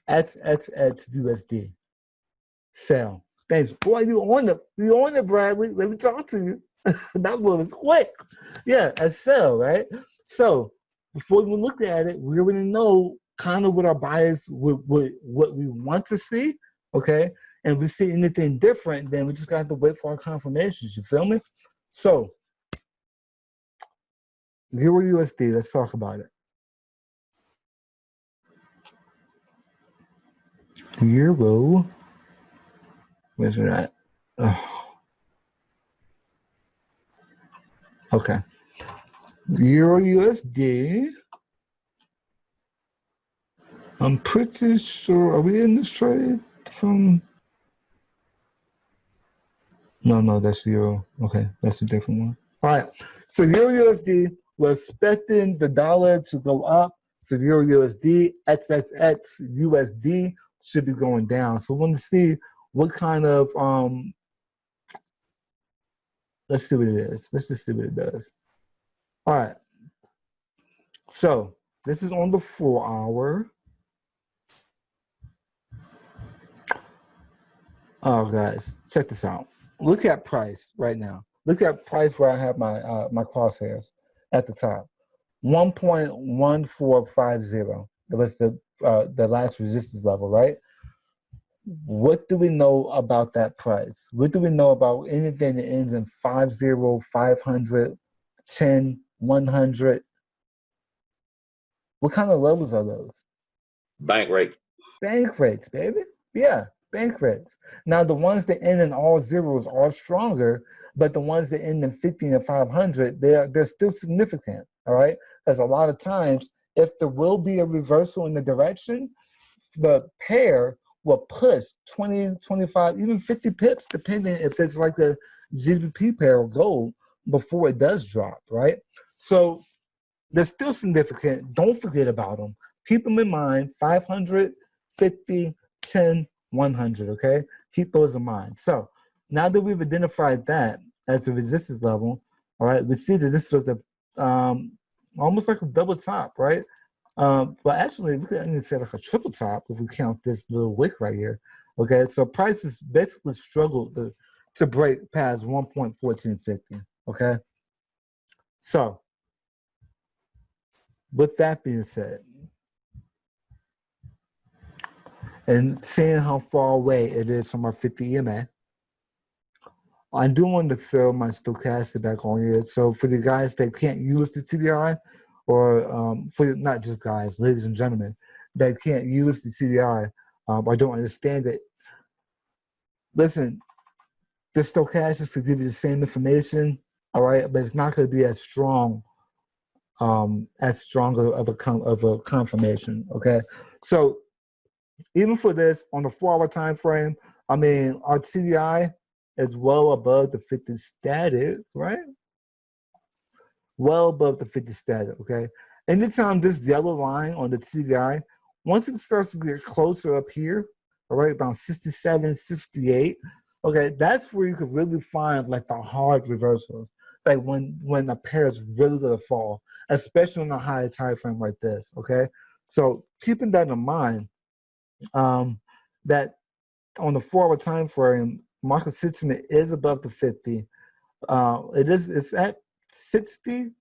XXX USD. Sell. Thanks. Boy, you on it, Bradley. Let me talk to you. That was quick. Yeah, a sell, right? So before we look at it, we already know kind of what our bias what we want to see, okay? And if we see anything different, then we just got to wait for our confirmations. You feel me? So Euro USD, let's talk about it. Euro, where's it at? Oh. Okay. Euro USD. I'm pretty sure, are we in this trade from? No, that's Euro. Okay, that's a different one. All right, so Euro USD, we're expecting the dollar to go up. So Euro USD, XXX USD should be going down. So we want to see what kind of, let's see what it is. Let's just see what it does. All right, so this is on the 4 hour. Oh, guys, check this out. Look at price right now. Look at price where I have my my crosshairs at the top. 1.1450. That was the last resistance level, right? What do we know about that price? What do we know about anything that ends in 50, 500, 10, 100? What kind of levels are those? Bank rate. Bank rates, baby. Yeah, bank rates. Now, the ones that end in all zeros are stronger, but the ones that end in 50 and 500, they're still significant, all right? Because a lot of times, if there will be a reversal in the direction, the pair will push 20, 25, even 50 pips, depending if it's like a GBP pair or gold before it does drop, right? So they're still significant. Don't forget about them. Keep them in mind, 500, 50, 10, 100, okay? Keep those in mind. So now that we've identified that as the resistance level, all right, we see that this was a almost like a double top, right? But actually, we could even say like a triple top if we count this little wick right here, okay? So prices basically struggled to break past 1.1450, okay? So with that being said, and seeing how far away it is from our 50 EMA, I do want to throw my stochastic back on here. So for the guys that can't use the TDI, or for not just guys, ladies and gentlemen, that can't use the TDI or don't understand it, listen, the stochastics could give you the same information, all right, but it's not going to be as strong of a confirmation, okay? So even for this, on the 4 hour time frame, I mean, our TDI is well above the 50 static, right? Well above the 50 static, okay? Anytime this yellow line on the TDI, once it starts to get closer up here, all right, about 67, 68, okay, that's where you could really find like the hard reversals, like when a pair is really gonna fall, especially on a higher time frame like this, okay? So keeping that in mind, that on the 4 hour time frame, market sentiment is above the 50. It's at 60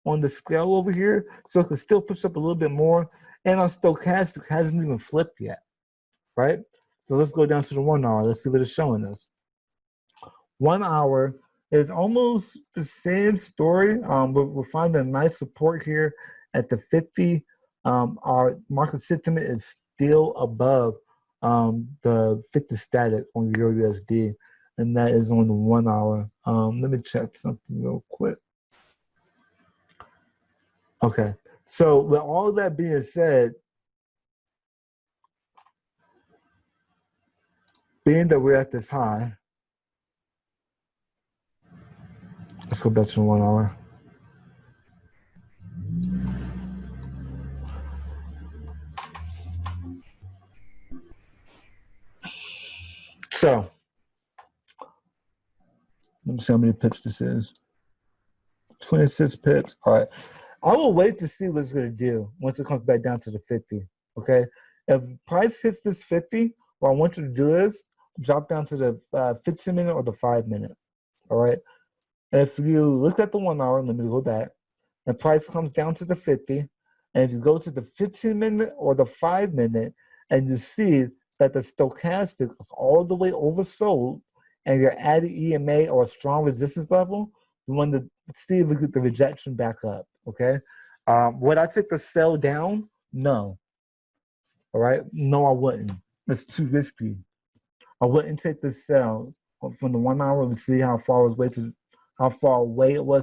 on the scale over here, so it can still push up a little bit more. And our stochastic hasn't even flipped yet, right? So let's go down to the 1 hour. Let's see what it's showing us. 1 hour is almost the same story. We're finding a nice support here at the 50. Our market sentiment is still above the 50 static on EURUSD, and that is on the 1 hour. Let me check something real quick. Okay, so with all that being said, being that we're at this high, let's go back to the 1 hour. So let me see how many pips this is. 26 pips. All right. I will wait to see what it's going to do once it comes back down to the 50. Okay. If price hits this 50, what I want you to do is drop down to the 15-minute or the 5-minute. All right. If you look at the 1 hour, let me go back, and price comes down to the 50, and if you go to the 15-minute or the 5-minute, and you see that the stochastic is all the way oversold, and you're at an EMA or a strong resistance level, you want to see if we get the rejection back up. Okay. Would I take the sell down? No. All right. No, I wouldn't. It's too risky. I wouldn't take the sell from the 1 hour and see how far it was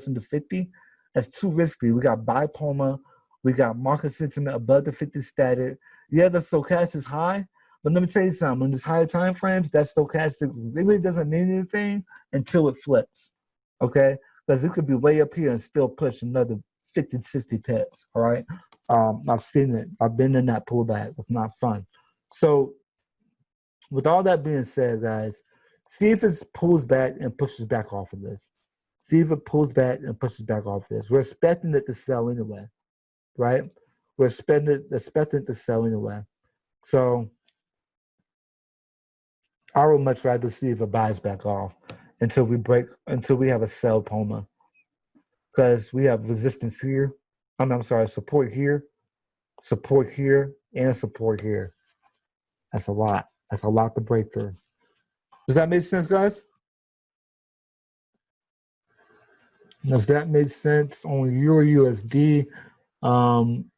from the 50. That's too risky. We got bipolar, we got market sentiment above the 50 static. Yeah, the stochastic is high, but let me tell you something. In these higher time frames, that stochastic really doesn't mean anything until it flips. Okay, because it could be way up here and still push another 50, 60 pips. All right, I've seen it. I've been in that pullback. It's not fun. So, with all that being said, guys, see if it pulls back and pushes back off of this. See if it pulls back and pushes back off of this. We're expecting it to sell anyway, right? We're expecting it to sell anyway. So I would much rather see if it buys back off until we have a sell POMA. Because we have resistance here. I'm sorry, support here, and support here. That's a lot. That's a lot to break through. Does that make sense, guys? Does that make sense on EURUSD? I'm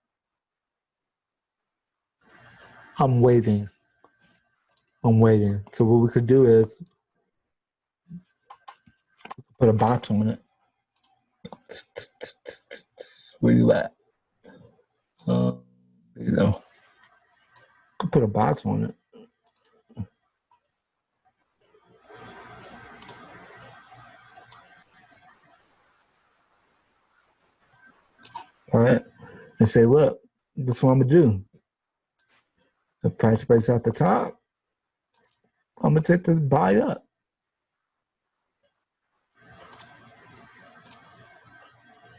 waiting. So what we could do is put a box on it. Where you at? There you go. Could put a box on it. All right, and say, look, this is what I'm gonna do. The price breaks out the top, I'm gonna take this buy up.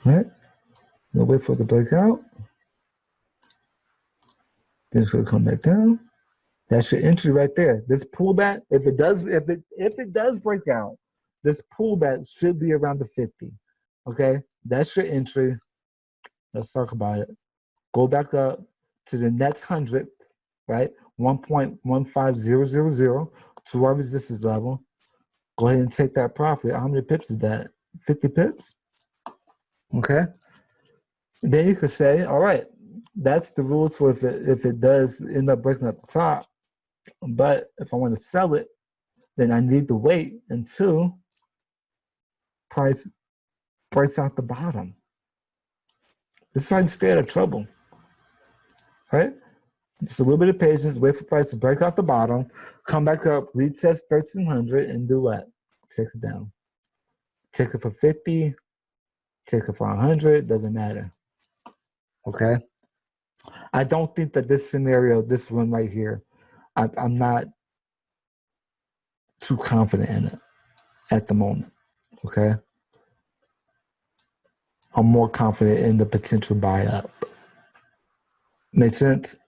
All right, we'll wait for it to break out. Then it's gonna come back down. That's your entry right there. This pullback, if it does break out, this pullback should be around the 50. Okay, that's your entry. Let's talk about it. Go back up to the next 100, right? 1.15000 to our resistance level. Go ahead and take that profit. How many pips is that? 50 pips? Okay. And then you could say, all right, that's the rules for if it does end up breaking at the top. But if I want to sell it, then I need to wait until price breaks out the bottom. This is how you stay out of trouble, right? Just a little bit of patience, wait for price to break out the bottom, come back up, retest 1300, and do what? Take it down. Take it for 50, take it for 100, doesn't matter. Okay? I don't think that this scenario, this one right here, I'm not too confident in it at the moment. Okay? I'm more confident in the potential buy up. Make sense?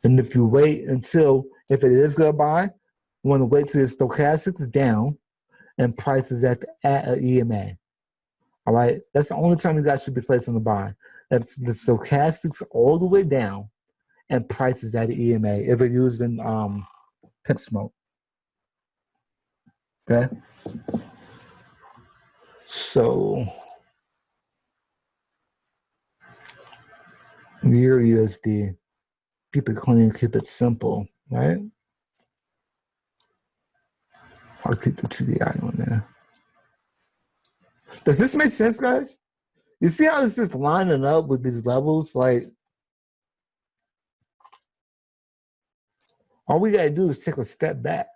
And if you wait until, if it is going to buy, you want to wait till the stochastic is down and price is at an EMA. All right? That's the only time you guys should be placing the buy. If the stochastic's all the way down and price is at an EMA, if it's using pip smoke. Okay? So, EURUSD, keep it clean, keep it simple, right? I'll keep the TDI on there. Does this make sense, guys? You see how it's just lining up with these levels? Like, all we gotta do is take a step back,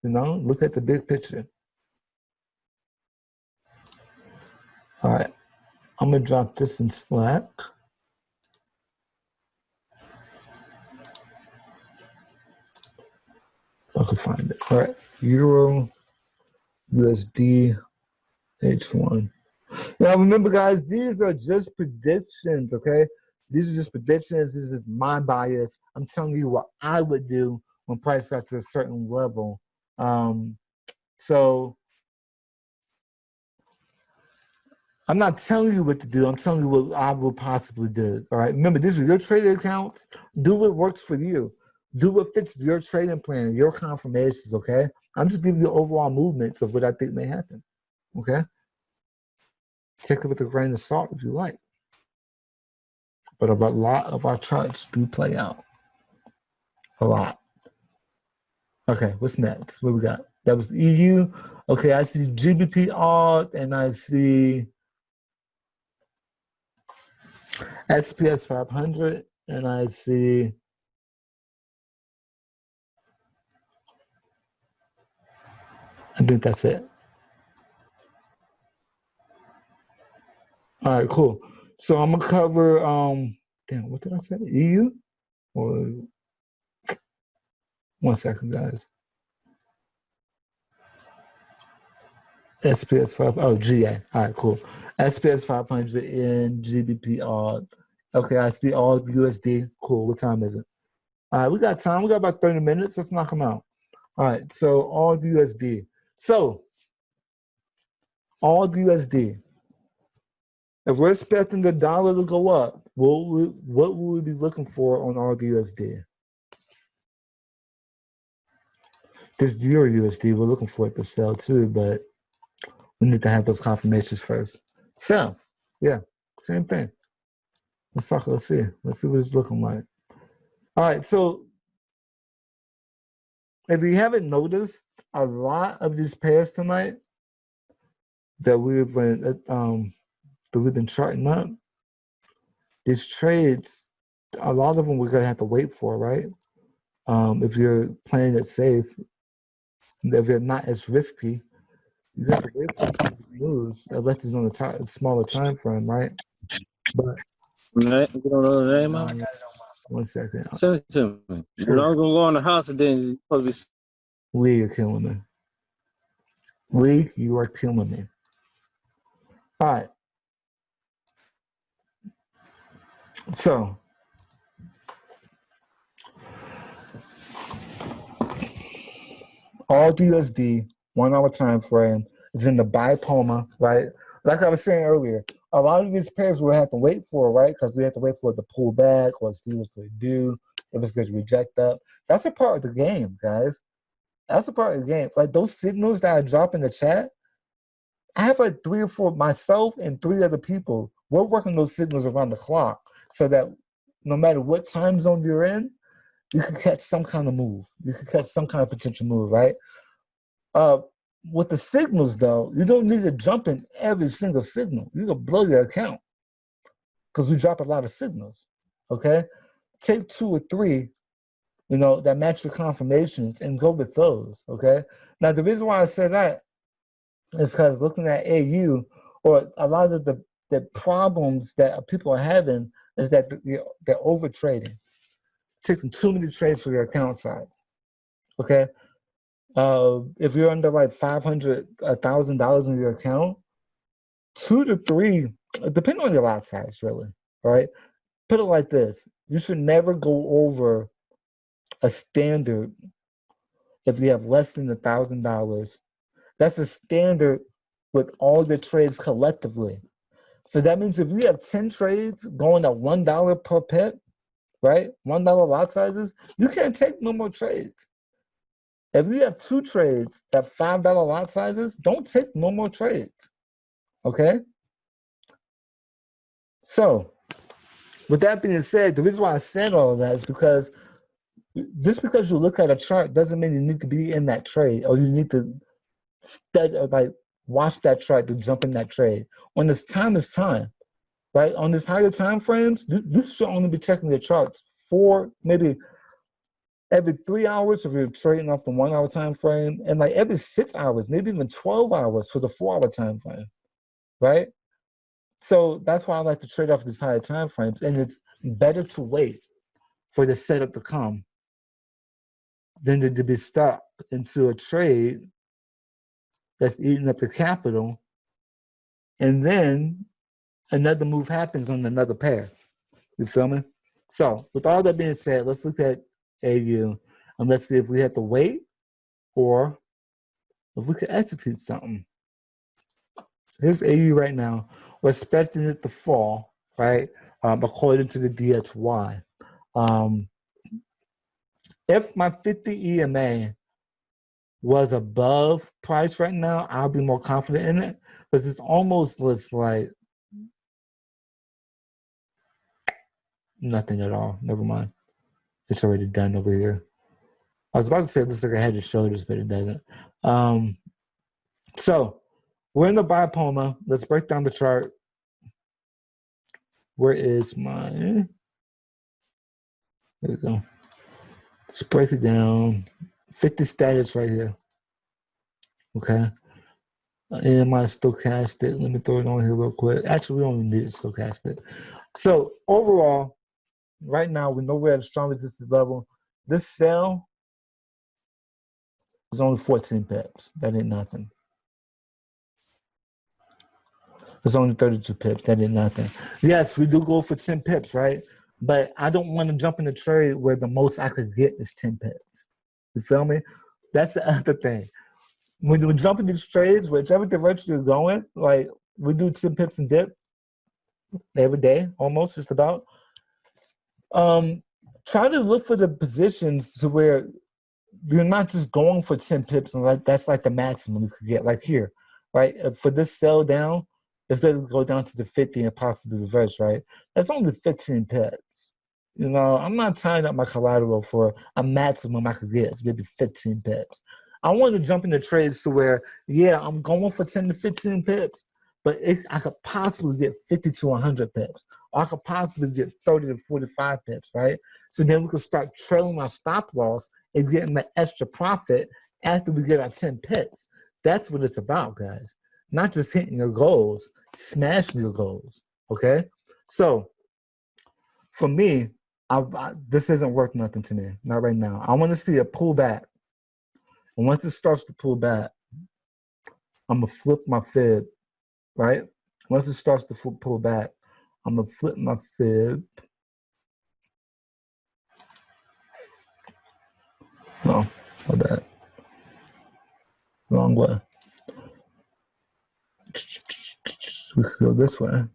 you know, look at the big picture. All right, I'm gonna drop this in Slack. I can find it. All right, Euro USD H1. Now remember, guys, these are just predictions, okay? These are just predictions. This is my bias. I'm telling you what I would do when price got to a certain level. So I'm not telling you what to do. I'm telling you what I will possibly do. All right. Remember, these are your trading accounts. Do what works for you. Do what fits your trading plan, your confirmations. Okay. I'm just giving you overall movements of what I think may happen. Okay. Take it with a grain of salt if you like. But a lot of our charts do play out. A lot. Okay. What's next? What we got? That was EU. Okay. I see GBPUSD and I see SPS 500, and I see I think that's it. All right, cool. So I'm gonna cover damn, what did I say? EU? Or 1 second, guys. SPS 5, oh, GA. All right, cool. SPS 500 in GBPR. Okay, I see all USD. Cool. What time is it? All right, we got time. We got about 30 minutes. Let's knock them out. All right, so all USD. So all USD. If we're expecting the dollar to go up, what will we be looking for on all USD? This EURUSD, we're looking for it to sell too, but we need to have those confirmations first. Sell, yeah, same thing. Let's talk, let's see what it's looking like. All right, so if you haven't noticed, a lot of these pairs tonight that we've been charting up, these trades, a lot of them we're gonna have to wait for, right? If you're playing it safe, if you're not as risky, you have to wait for the news, unless it's on a smaller time frame, right? But You don't know the name of it? 1 second. Send it to me. You're not gonna go in the house and then you're supposed to be. Lee, you're killing me. Lee, you are killing me. All right. So all USD 1 hour time frame is in the bipoma, right? Like I was saying earlier, a lot of these pairs we'll have to wait for, right? Because we have to wait for it to pull back or see what's going to do, if it's going to reject up. That's a part of the game, guys. That's a part of the game. Like those signals that I drop in the chat, I have like 3 or 4, myself and 3 other people, we're working those signals around the clock so that no matter what time zone you're in, you can catch some kind of move. You can catch some kind of potential move, right? With the signals, though, you don't need to jump in every single signal. You can blow your account because we drop a lot of signals, okay? Take 2 or 3, that match your confirmations and go with those, okay? Now, the reason why I say that is because looking at AU, or a lot of the problems that people are having is that they're over trading, taking too many trades for your account size, okay? If you're under like $500, $1,000 in your account, 2 to 3, depending on your lot size, really, right? Put it like this: you should never go over a standard if you have less than $1,000. That's a standard with all the trades collectively. So that means if you have 10 trades going at $1 per pip, right? $1 lot sizes, you can't take no more trades. If you have 2 trades at $5 lot sizes, don't take no more trades, okay? So, with that being said, the reason why I said all of that is because just because you look at a chart doesn't mean you need to be in that trade or you need to watch that chart to jump in that trade. When it's time, right? On this higher time frames, you should only be checking your charts for maybe every 3 hours if you're trading off the 1 hour time frame, and like every 6 hours, maybe even 12 hours for the 4 hour time frame, right? So that's why I like to trade off these higher time frames, and it's better to wait for the setup to come than to be stuck into a trade that's eating up the capital, and then another move happens on another pair. You feel me? So with all that being said, let's look at AU and let's see if we have to wait or if we could execute something. Here's AU right now. We're expecting it to fall, right? According to the DXY. If my 50 EMA was above price right now, I'll be more confident in it, because it's almost looks like nothing at all. Never mind. It's already done over here. I was about to say it looks like a head and shoulders, but it doesn't. So we're in the bipoma. Let's break down the chart. Where is my... There we go. Let's break it down. 50 status right here. Okay. And my stochastic. Let me throw it on here real quick. Actually, we don't even need it stochastic. So overall, right now, we know we're at a strong resistance level. This sell is only 14 pips. That ain't nothing. It's only 32 pips. That ain't nothing. Yes, we do go for 10 pips, right? But I don't want to jump in a trade where the most I could get is 10 pips. You feel me? That's the other thing. When you jump in these trades, whichever direction you're going, like we do 10 pips and dip every day, almost, just about. Try to look for the positions to where you're not just going for 10 pips and like that's like the maximum you could get, like here, right? For this sell down, instead of go down to the 50 and possibly reverse, right? That's only 15 pips. You know, I'm not tying up my collateral for a maximum I could get. It's maybe 15 pips. I want to jump into trades to where, yeah, I'm going for 10 to 15 pips, but I could possibly get 50 to 100 pips. Or I could possibly get 30 to 45 pips, right? So then we could start trailing our stop loss and getting the extra profit after we get our 10 pips. That's what it's about, guys. Not just hitting your goals, smashing your goals, okay? So for me, this isn't worth nothing to me, not right now. I want to see a pullback. And once it starts to pull back, I'm going to flip my fib, right? Once it starts to pull back, I'm going to flip my fib. No, my bad. Wrong way. We could go this way.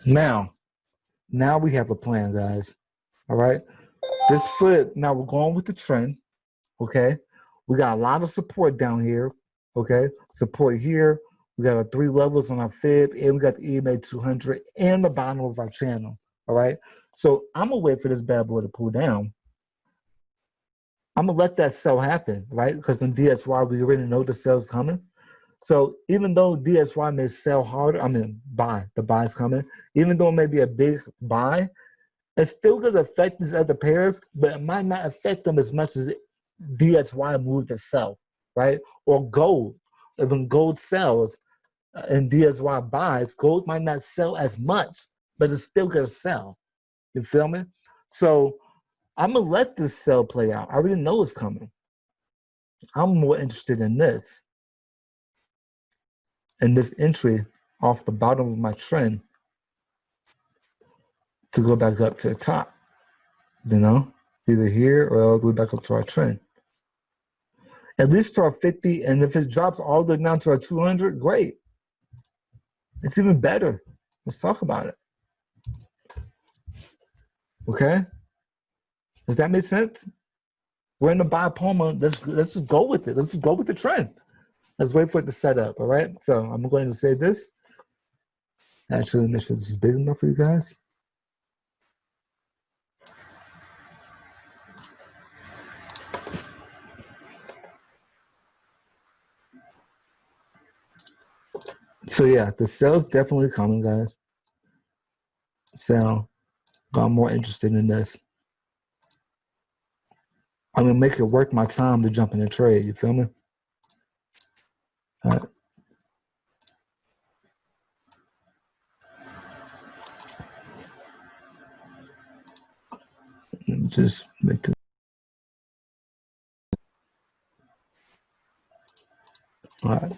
Now we have a plan, guys. All right? This flip, now we're going with the trend, okay? We got a lot of support down here, okay? Support here. We got our 3 levels on our fib, and we got the EMA 200 and the bottom of our channel, all right? So I'm going to wait for this bad boy to pull down. I'm going to let that sell happen, right? Because in DSY, we already know the sell's coming. So even though DSY may sell harder, the buy's coming, even though it may be a big buy, it's still going to affect these other pairs, but it might not affect them as much as DSY moved itself, right? Or gold. When gold sells and DSY buys, gold might not sell as much, but it's still going to sell. You feel me? So I'm going to let this sell play out. I already know it's coming. I'm more interested in this. And this entry off the bottom of my trend to go back up to the top, you know, either here or I'll go back up to our trend. At least to our 50, and if it drops all the way down to our 200, great. It's even better. Let's talk about it. Okay? Does that make sense? We're in the bipoma. Let's just go with it. Let's just go with the trend. Let's wait for it to set up, all right? So I'm going to save this. Actually, make sure this is big enough for you guys. So yeah, the sale's definitely coming, guys. Sale, but I'm more interested in this. I'm gonna make it worth my time to jump in a trade. You feel me? All right. Let me just make this. All right.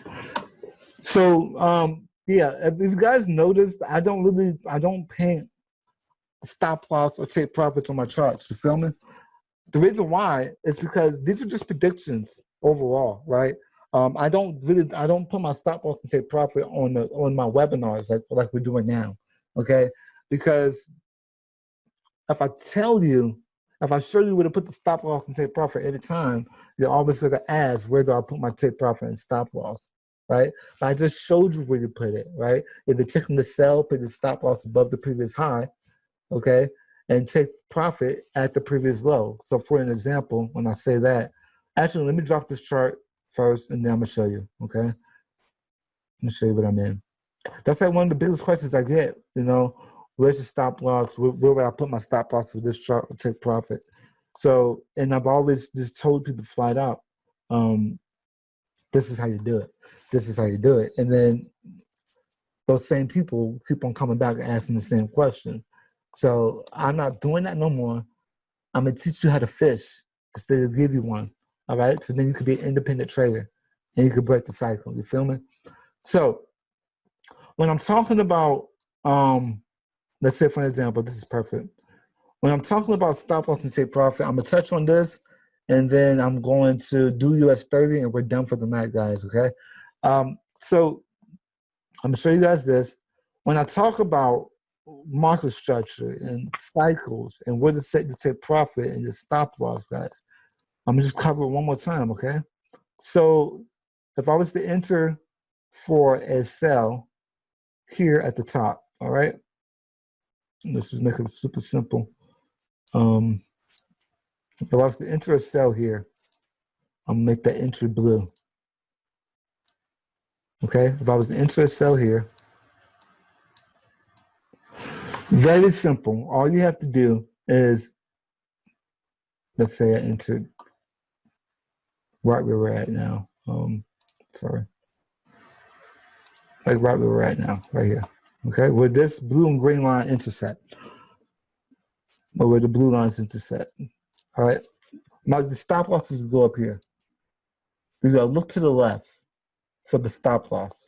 So yeah, if you guys noticed, I don't paint stop loss or take profits on my charts. You feel me? The reason why is because these are just predictions overall, right? I don't put my stop loss and take profit on my webinars like we're doing now, okay? Because if I show you where to put the stop loss and take profit at a time, you're always going to ask, where do I put my take profit and stop loss, right? But I just showed you where to put it, right? If you're taking the sell, put the stop loss above the previous high, okay? And take profit at the previous low. So for an example, when I say that, actually, let me drop this chart first, and then I'm going to show you, okay? Let me show you what I mean. That's like one of the biggest questions I get, you know, where's your stop loss? Where would I put my stop loss for this chart or take profit? So, and I've always just told people flat out, this is how you do it. This is how you do it. And then those same people keep on coming back and asking the same question. So I'm not doing that no more. I'm going to teach you how to fish instead of give you one. All right? So then you could be an independent trader and you could break the cycle. You feel me? So when I'm talking about, let's say for example, this is perfect. When I'm talking about stop loss and take profit, I'm going to touch on this and then I'm going to do US 30 and we're done for the night, guys, okay? So I'm going to show you guys this. When I talk about market structure and cycles and where to set the take profit and the stop loss, guys, I'm gonna just cover it one more time, okay? So if I was to enter for a sell here at the top, all right? Let's just make it super simple. If I was to enter a sell here, I'm gonna make that entry blue. Okay, if I was to enter a sell here, very simple. All you have to do is, let's say I entered right where we're at now. Sorry. Like right where we're at now, right here. Okay, where this blue and green line intersect. Or where the blue lines intersect. All right. The stop losses go up here. You gotta look to the left for the stop loss.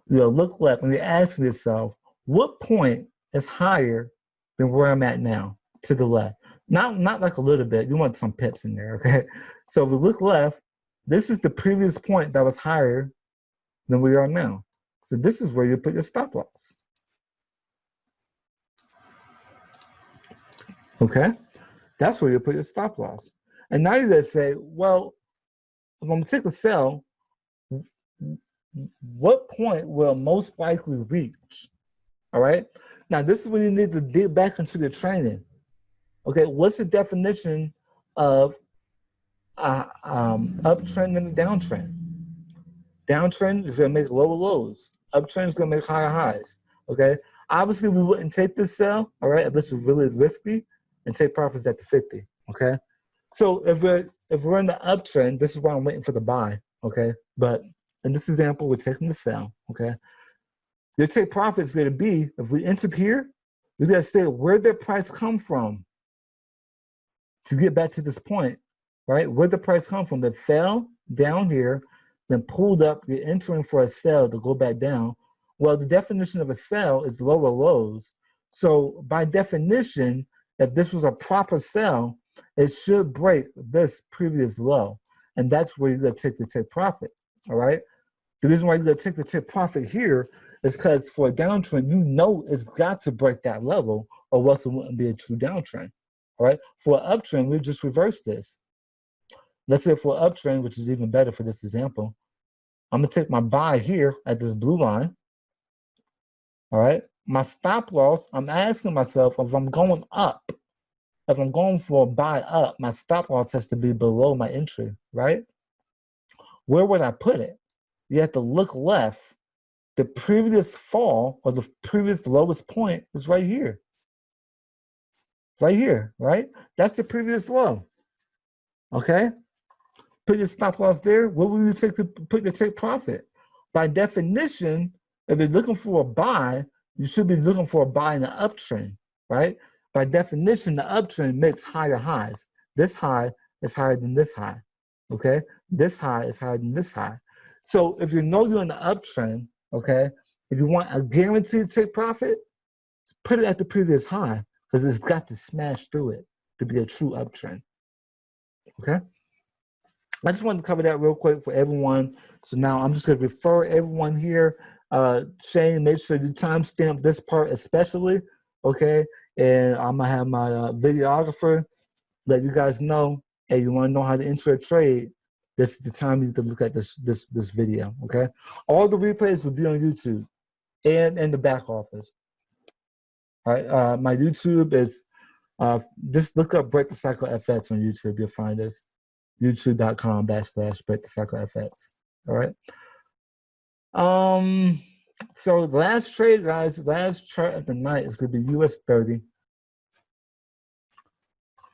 You gotta look left and you're asking yourself, what point is higher than where I'm at now? To the left. Not like a little bit. You want some pips in there, okay? So if we look left, this is the previous point that was higher than we are now. So this is where you put your stop loss. Okay? That's where you put your stop loss. And now you're going to say, well, if I'm going to take a sell, what point will most likely reach? All right? Now, this is when you need to dig back into the training. Okay, what's the definition of uptrend and a downtrend? Downtrend is going to make lower lows. Uptrend is going to make higher highs. Okay? Obviously, we wouldn't take this sell, all right, unless it's really risky, and take profits at the 50. Okay? So if we're in the uptrend, this is why I'm waiting for the buy. Okay? But in this example, we're taking the sell. Okay? Your take profit is going to be, if we enter here, we got to say where did price come from to get back to this point, right? Where did the price come from? It fell down here, then pulled up. You're entering for a sell to go back down. Well, the definition of a sell is lower lows. So by definition, if this was a proper sell, it should break this previous low. And that's where you're going to take the take profit, all right? The reason why you're going to take the take profit here is because for a downtrend, you know it's got to break that level or else it wouldn't be a true downtrend, all right? For an uptrend, we just reverse this. Let's say for an uptrend, which is even better for this example, I'm going to take my buy here at this blue line, all right? My stop loss, I'm asking myself if I'm going up, if I'm going for a buy up, my stop loss has to be below my entry, right? Where would I put it? You have to look left. The previous fall or the previous lowest point is right here. Right here, right? That's the previous low. Okay? Put your stop loss there. What will you take to put your take profit? By definition, if you're looking for a buy, you should be looking for a buy in the uptrend, right? By definition, the uptrend makes higher highs. This high is higher than this high, okay? This high is higher than this high. So if you know you're in the uptrend, okay, if you want a guaranteed take profit, put it at the previous high because it's got to smash through it to be a true uptrend. Okay. I just wanted to cover that real quick for everyone. So now I'm just going to refer everyone here. Shane, make sure you timestamp this part especially, okay? And I'm going to have my videographer let you guys know, hey, you want to know how to enter a trade, this is the time you need to look at this video, okay? All the replays will be on YouTube and in the back office. All right, my YouTube is, just look up Break the Cycle FX on YouTube, you'll find us. YouTube.com/Break the Cycle FX. All right. So the last trade, guys, last chart of the night is going to be US 30.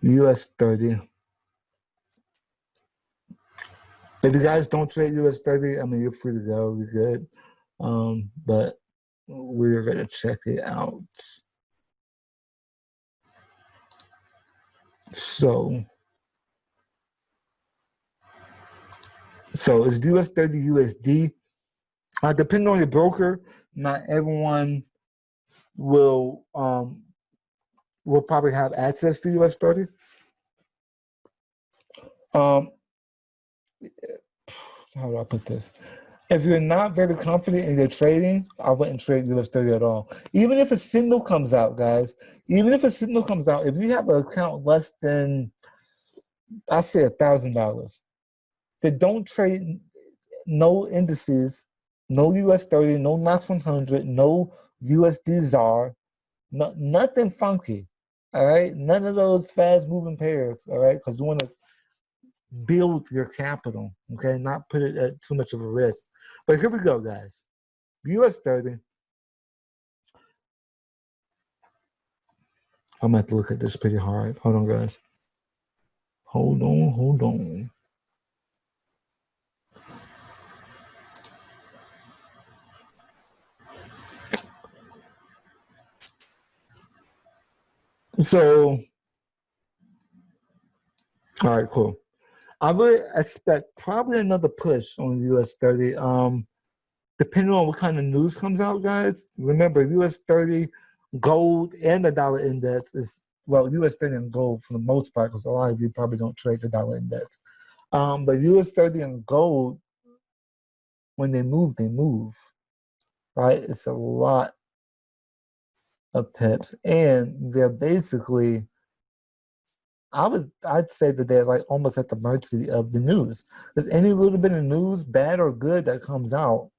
US 30. If you guys don't trade US 30, I mean, you're free to go. You're good. But we're going to check it out. So it's US 30 USD. Depending on your broker, not everyone will probably have access to US 30. How do I put this? If you're not very confident in your trading, I wouldn't trade US 30 at all. Even if a signal comes out, guys, even if a signal comes out, if you have an account less than, I say $1,000, then don't trade no indices, no US 30, no NAS 100, no USD ZAR, no, nothing funky, all right? None of those fast moving pairs, all right? Because you want to build your capital, okay? Not put it at too much of a risk. But here we go, guys. US 30. I'm going to have to look at this pretty hard. Hold on, guys. Hold on. So, all right, cool. I would expect probably another push on US 30. Depending on what kind of news comes out, guys. Remember, US 30, gold, and the dollar index is, well, US 30 and gold for the most part, because a lot of you probably don't trade the dollar index. But US 30 and gold, when they move, right? It's a lot of pips, and they're basically, I'd say that they're like almost at the mercy of the news. Because any little bit of news, bad or good, that comes out,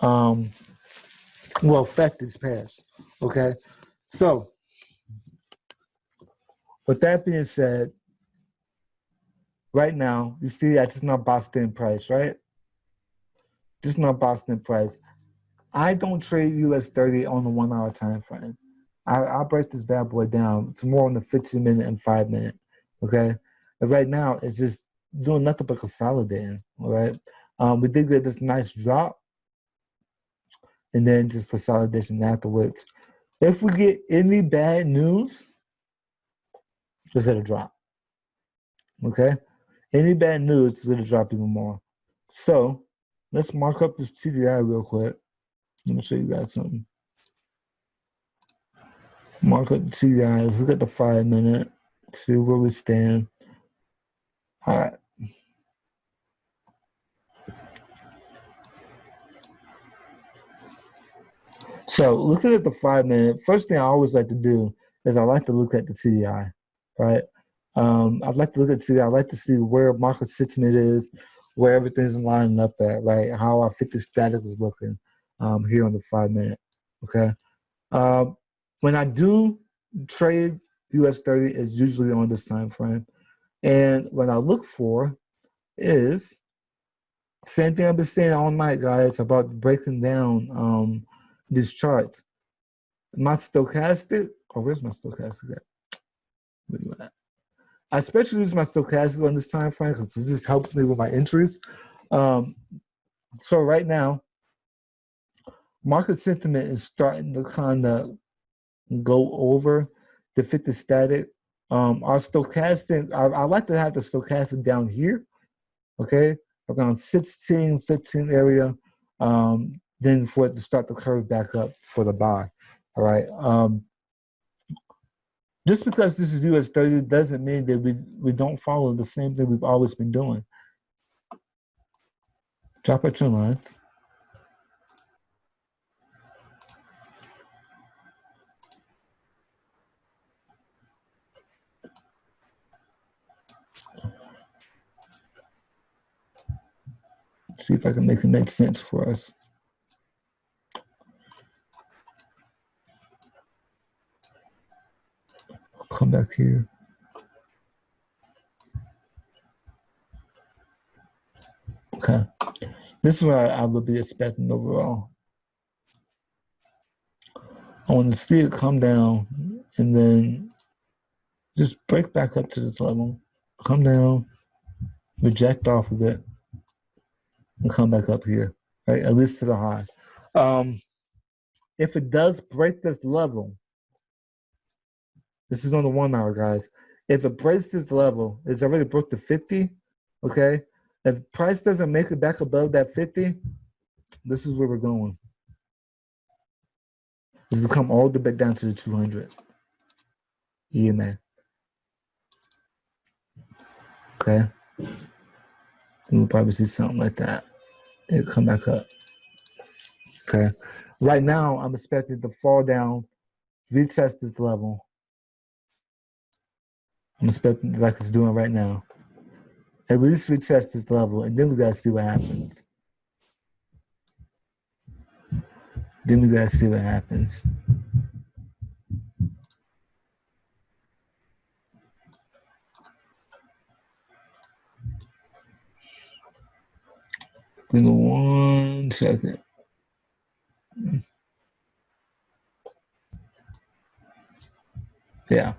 will affect this pass. Okay, so with that being said, right now you see that it's not Boston price, right? Just not Boston price. I don't trade US 30 on the 1 hour time frame. I'll break this bad boy down to more on the 15-minute and 5-minute. Okay, but right now it's just doing nothing but consolidating. All right, we did get this nice drop, and then just consolidation afterwards. If we get any bad news, it's gonna drop. Okay, any bad news is gonna drop even more. So let's mark up this TDI real quick. Let me show you guys something. Mark up the TDI. Let's look at the 5-minute. See where we stand. All right. So looking at the 5-minute, first thing I always like to do is I like to look at the TDI, right? I'd like to look at the TDI. I like to see where market sentiment is, where everything's lining up at, right? How our 50 static is looking here on the 5-minute, okay? When I do trade US 30, it's usually on this time frame. And what I look for is, same thing I've been saying all night, guys, about breaking down these charts. My stochastic, where's my stochastic at? I especially use my stochastic on this time frame because it just helps me with my entries. So right now, market sentiment is starting to kind of go over the 50 static. Our stochastic, I like to have the stochastic down here okay, around 16, 15 area, then for it to start to curve back up for the buy. All right. Just because this is US 30 doesn't mean that we don't follow the same thing we've always been doing. Drop out your lines. See if I can make it make sense for us. Come back here. Okay. This is what I would be expecting overall. I want to see it come down and then just break back up to this level. Come down, reject off of it, and come back up here, right? At least to the high. If it does break this level, this is on the 1 hour, guys. If it breaks this level, it's already broke the 50, okay? If price doesn't make it back above that 50, this is where we're going. This will come all the way down to the 200 EMA. Okay? And we'll probably see something like that. It'll come back up. Okay? Right now, I'm expecting to fall down, retest this level. I'm expecting, like it's doing right now. At least retest this level, and then we gotta see what happens. Then we gotta see what happens. Give me 1 second. Yeah.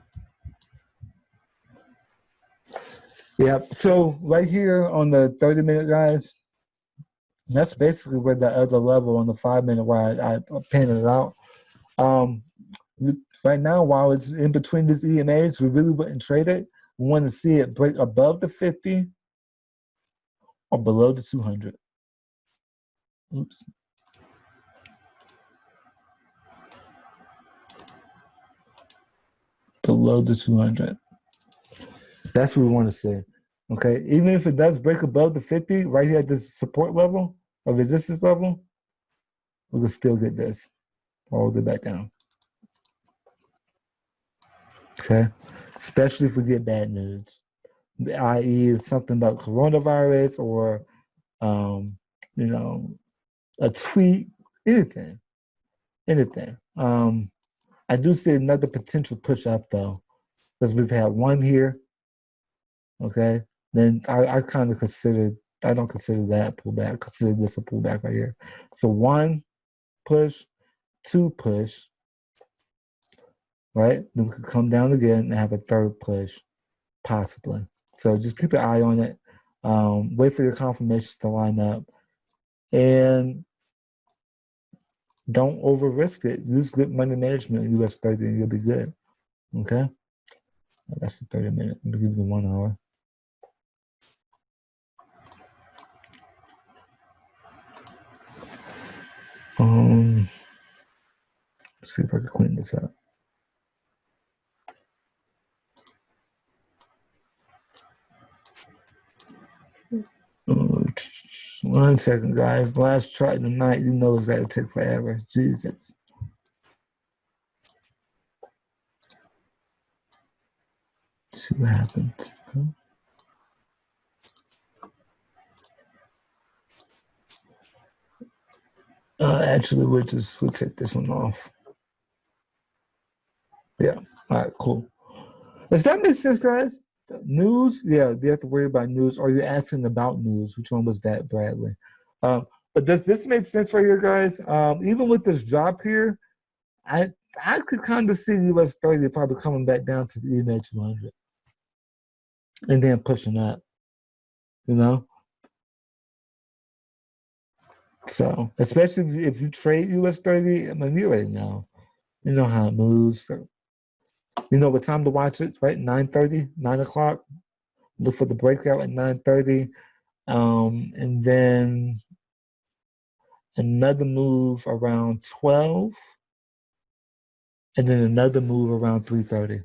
Yeah, so right here on the 30-minute, guys, that's basically where the other level on the 5-minute where I painted it out. Right now, while it's in between these EMAs, we really wouldn't trade it. We want to see it break above the 50 or below the 200. Oops. Below the 200. That's what we want to see. Okay, even if it does break above the 50, right here at this support level or resistance level, we can still get this all the way back down. Okay, especially if we get bad news, i.e., something about coronavirus or, you know, a tweet, anything. I do see another potential push up though, because we've had one here. Okay, then I kind of consider, I don't consider that a pullback. I consider this a pullback right here. So 1 push, 2 push, right? Then we could come down again and have a 3rd push, possibly. So just keep an eye on it. Wait for your confirmations to line up. And don't over risk it. Use good money management in US 30 and you'll be good. Okay? That's the 30-minute. Let me give you the 1 hour. Let's see if I can clean this up. One second, guys. Last chart of the night. You know it's going to take forever. Jesus. See what happens. Actually, we'll take this one off. Yeah. All right, cool. Does that make sense, guys? News? Yeah, you have to worry about news. Or you're asking about news. Which one was that, Bradley? But does this make sense for you guys? Even with this drop here, I could kind of see US 30 probably coming back down to the EMA 200 and then pushing up, you know? So, especially if you trade US 30, I mean, you already know. You know how it moves. So, you know what time to watch it, right? 9:30, 9 o'clock. Look for the breakout at 9:30. And then another move around 12, and then another move around 3:30.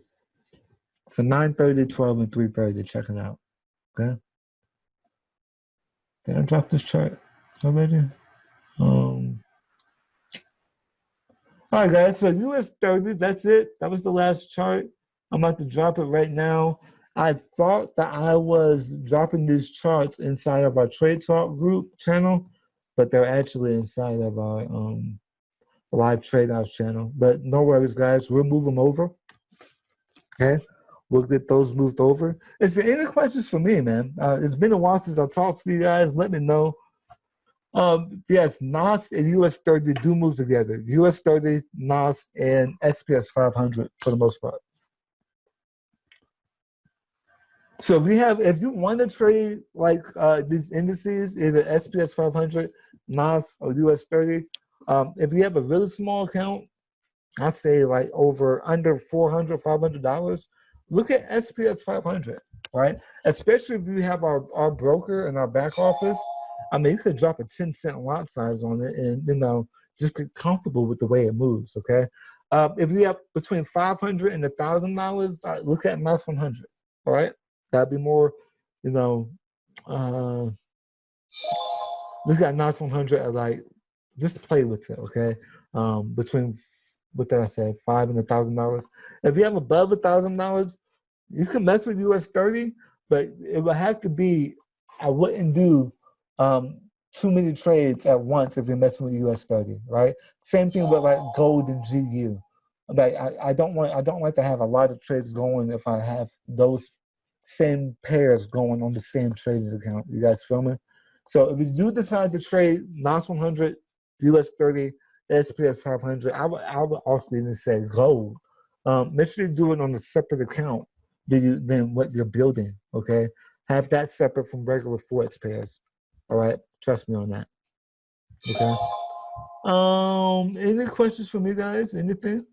So 9:30, 12, and 3:30. Check it out. Okay. Did I drop this chart already? All right, guys. So US 30. That's it. That was the last chart. I'm about to drop it right now. I thought that I was dropping these charts inside of our Trade Talk group channel, but they're actually inside of our live trade house channel. But no worries, guys. We'll move them over. Okay, we'll get those moved over. Is there any questions for me, man? It's been a while since I talked to you guys. Let me know. Yes, NOS and US 30 do move together. US 30, NOS, and SPS 500 for the most part. So if you want to trade like these indices, either SPS 500, NOS, or US 30, if you have a really small account, I say like under $400, $500, look at SPS 500, right? Especially if you have our broker and our back office. I mean, you could drop a 10-cent lot size on it and, just get comfortable with the way it moves, okay? If you have between $500 and $1,000, look at NOS 100, all right? That'd be more, look at NOS 100 at like, just play with it, okay? Between, what did I say, $500 and $1,000. If you have above $1,000, you can mess with US 30, but it would have to be, I wouldn't do too many trades at once if you're messing with US 30, right? Same thing with like gold and GU. Like I don't like to have a lot of trades going if I have those same pairs going on the same trading account. You guys feel me? So if you do decide to trade NOS 100, US 30, SPS 500, I would also even say gold. Make sure you do it on a separate account than what you're building, okay? Have that separate from regular Forex pairs, all right? Trust me on that, okay? Any questions for me, guys? Anything?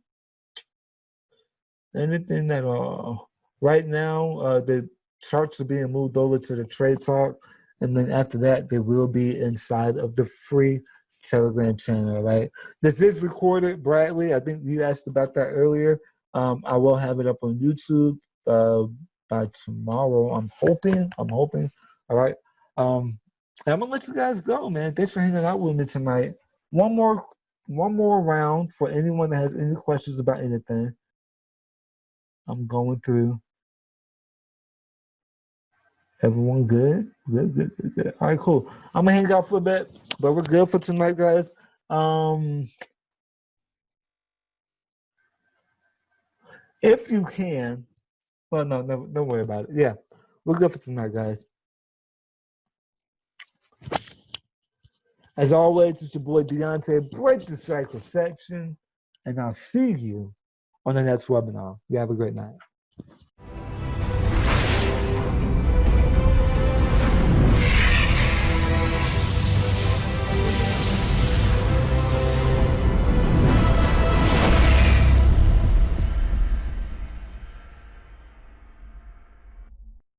Anything at all? Right now, the charts are being moved over to the Trade Talk, and then after that, they will be inside of the free Telegram channel, right? This is recorded, Bradley. I think you asked about that earlier. I will have it up on YouTube by tomorrow. I'm hoping. All right. And I'm gonna let you guys go, man. Thanks for hanging out with me tonight. One more round for anyone that has any questions about anything. I'm going through. Everyone good? Good. All right, cool. I'm gonna hang out for a bit, but we're good for tonight, guys. If you can, well, no, don't worry about it. Yeah, we're good for tonight, guys. As always, it's your boy DeAnte, Break the Cycle Section, and I'll see you on the next webinar. You have a great night.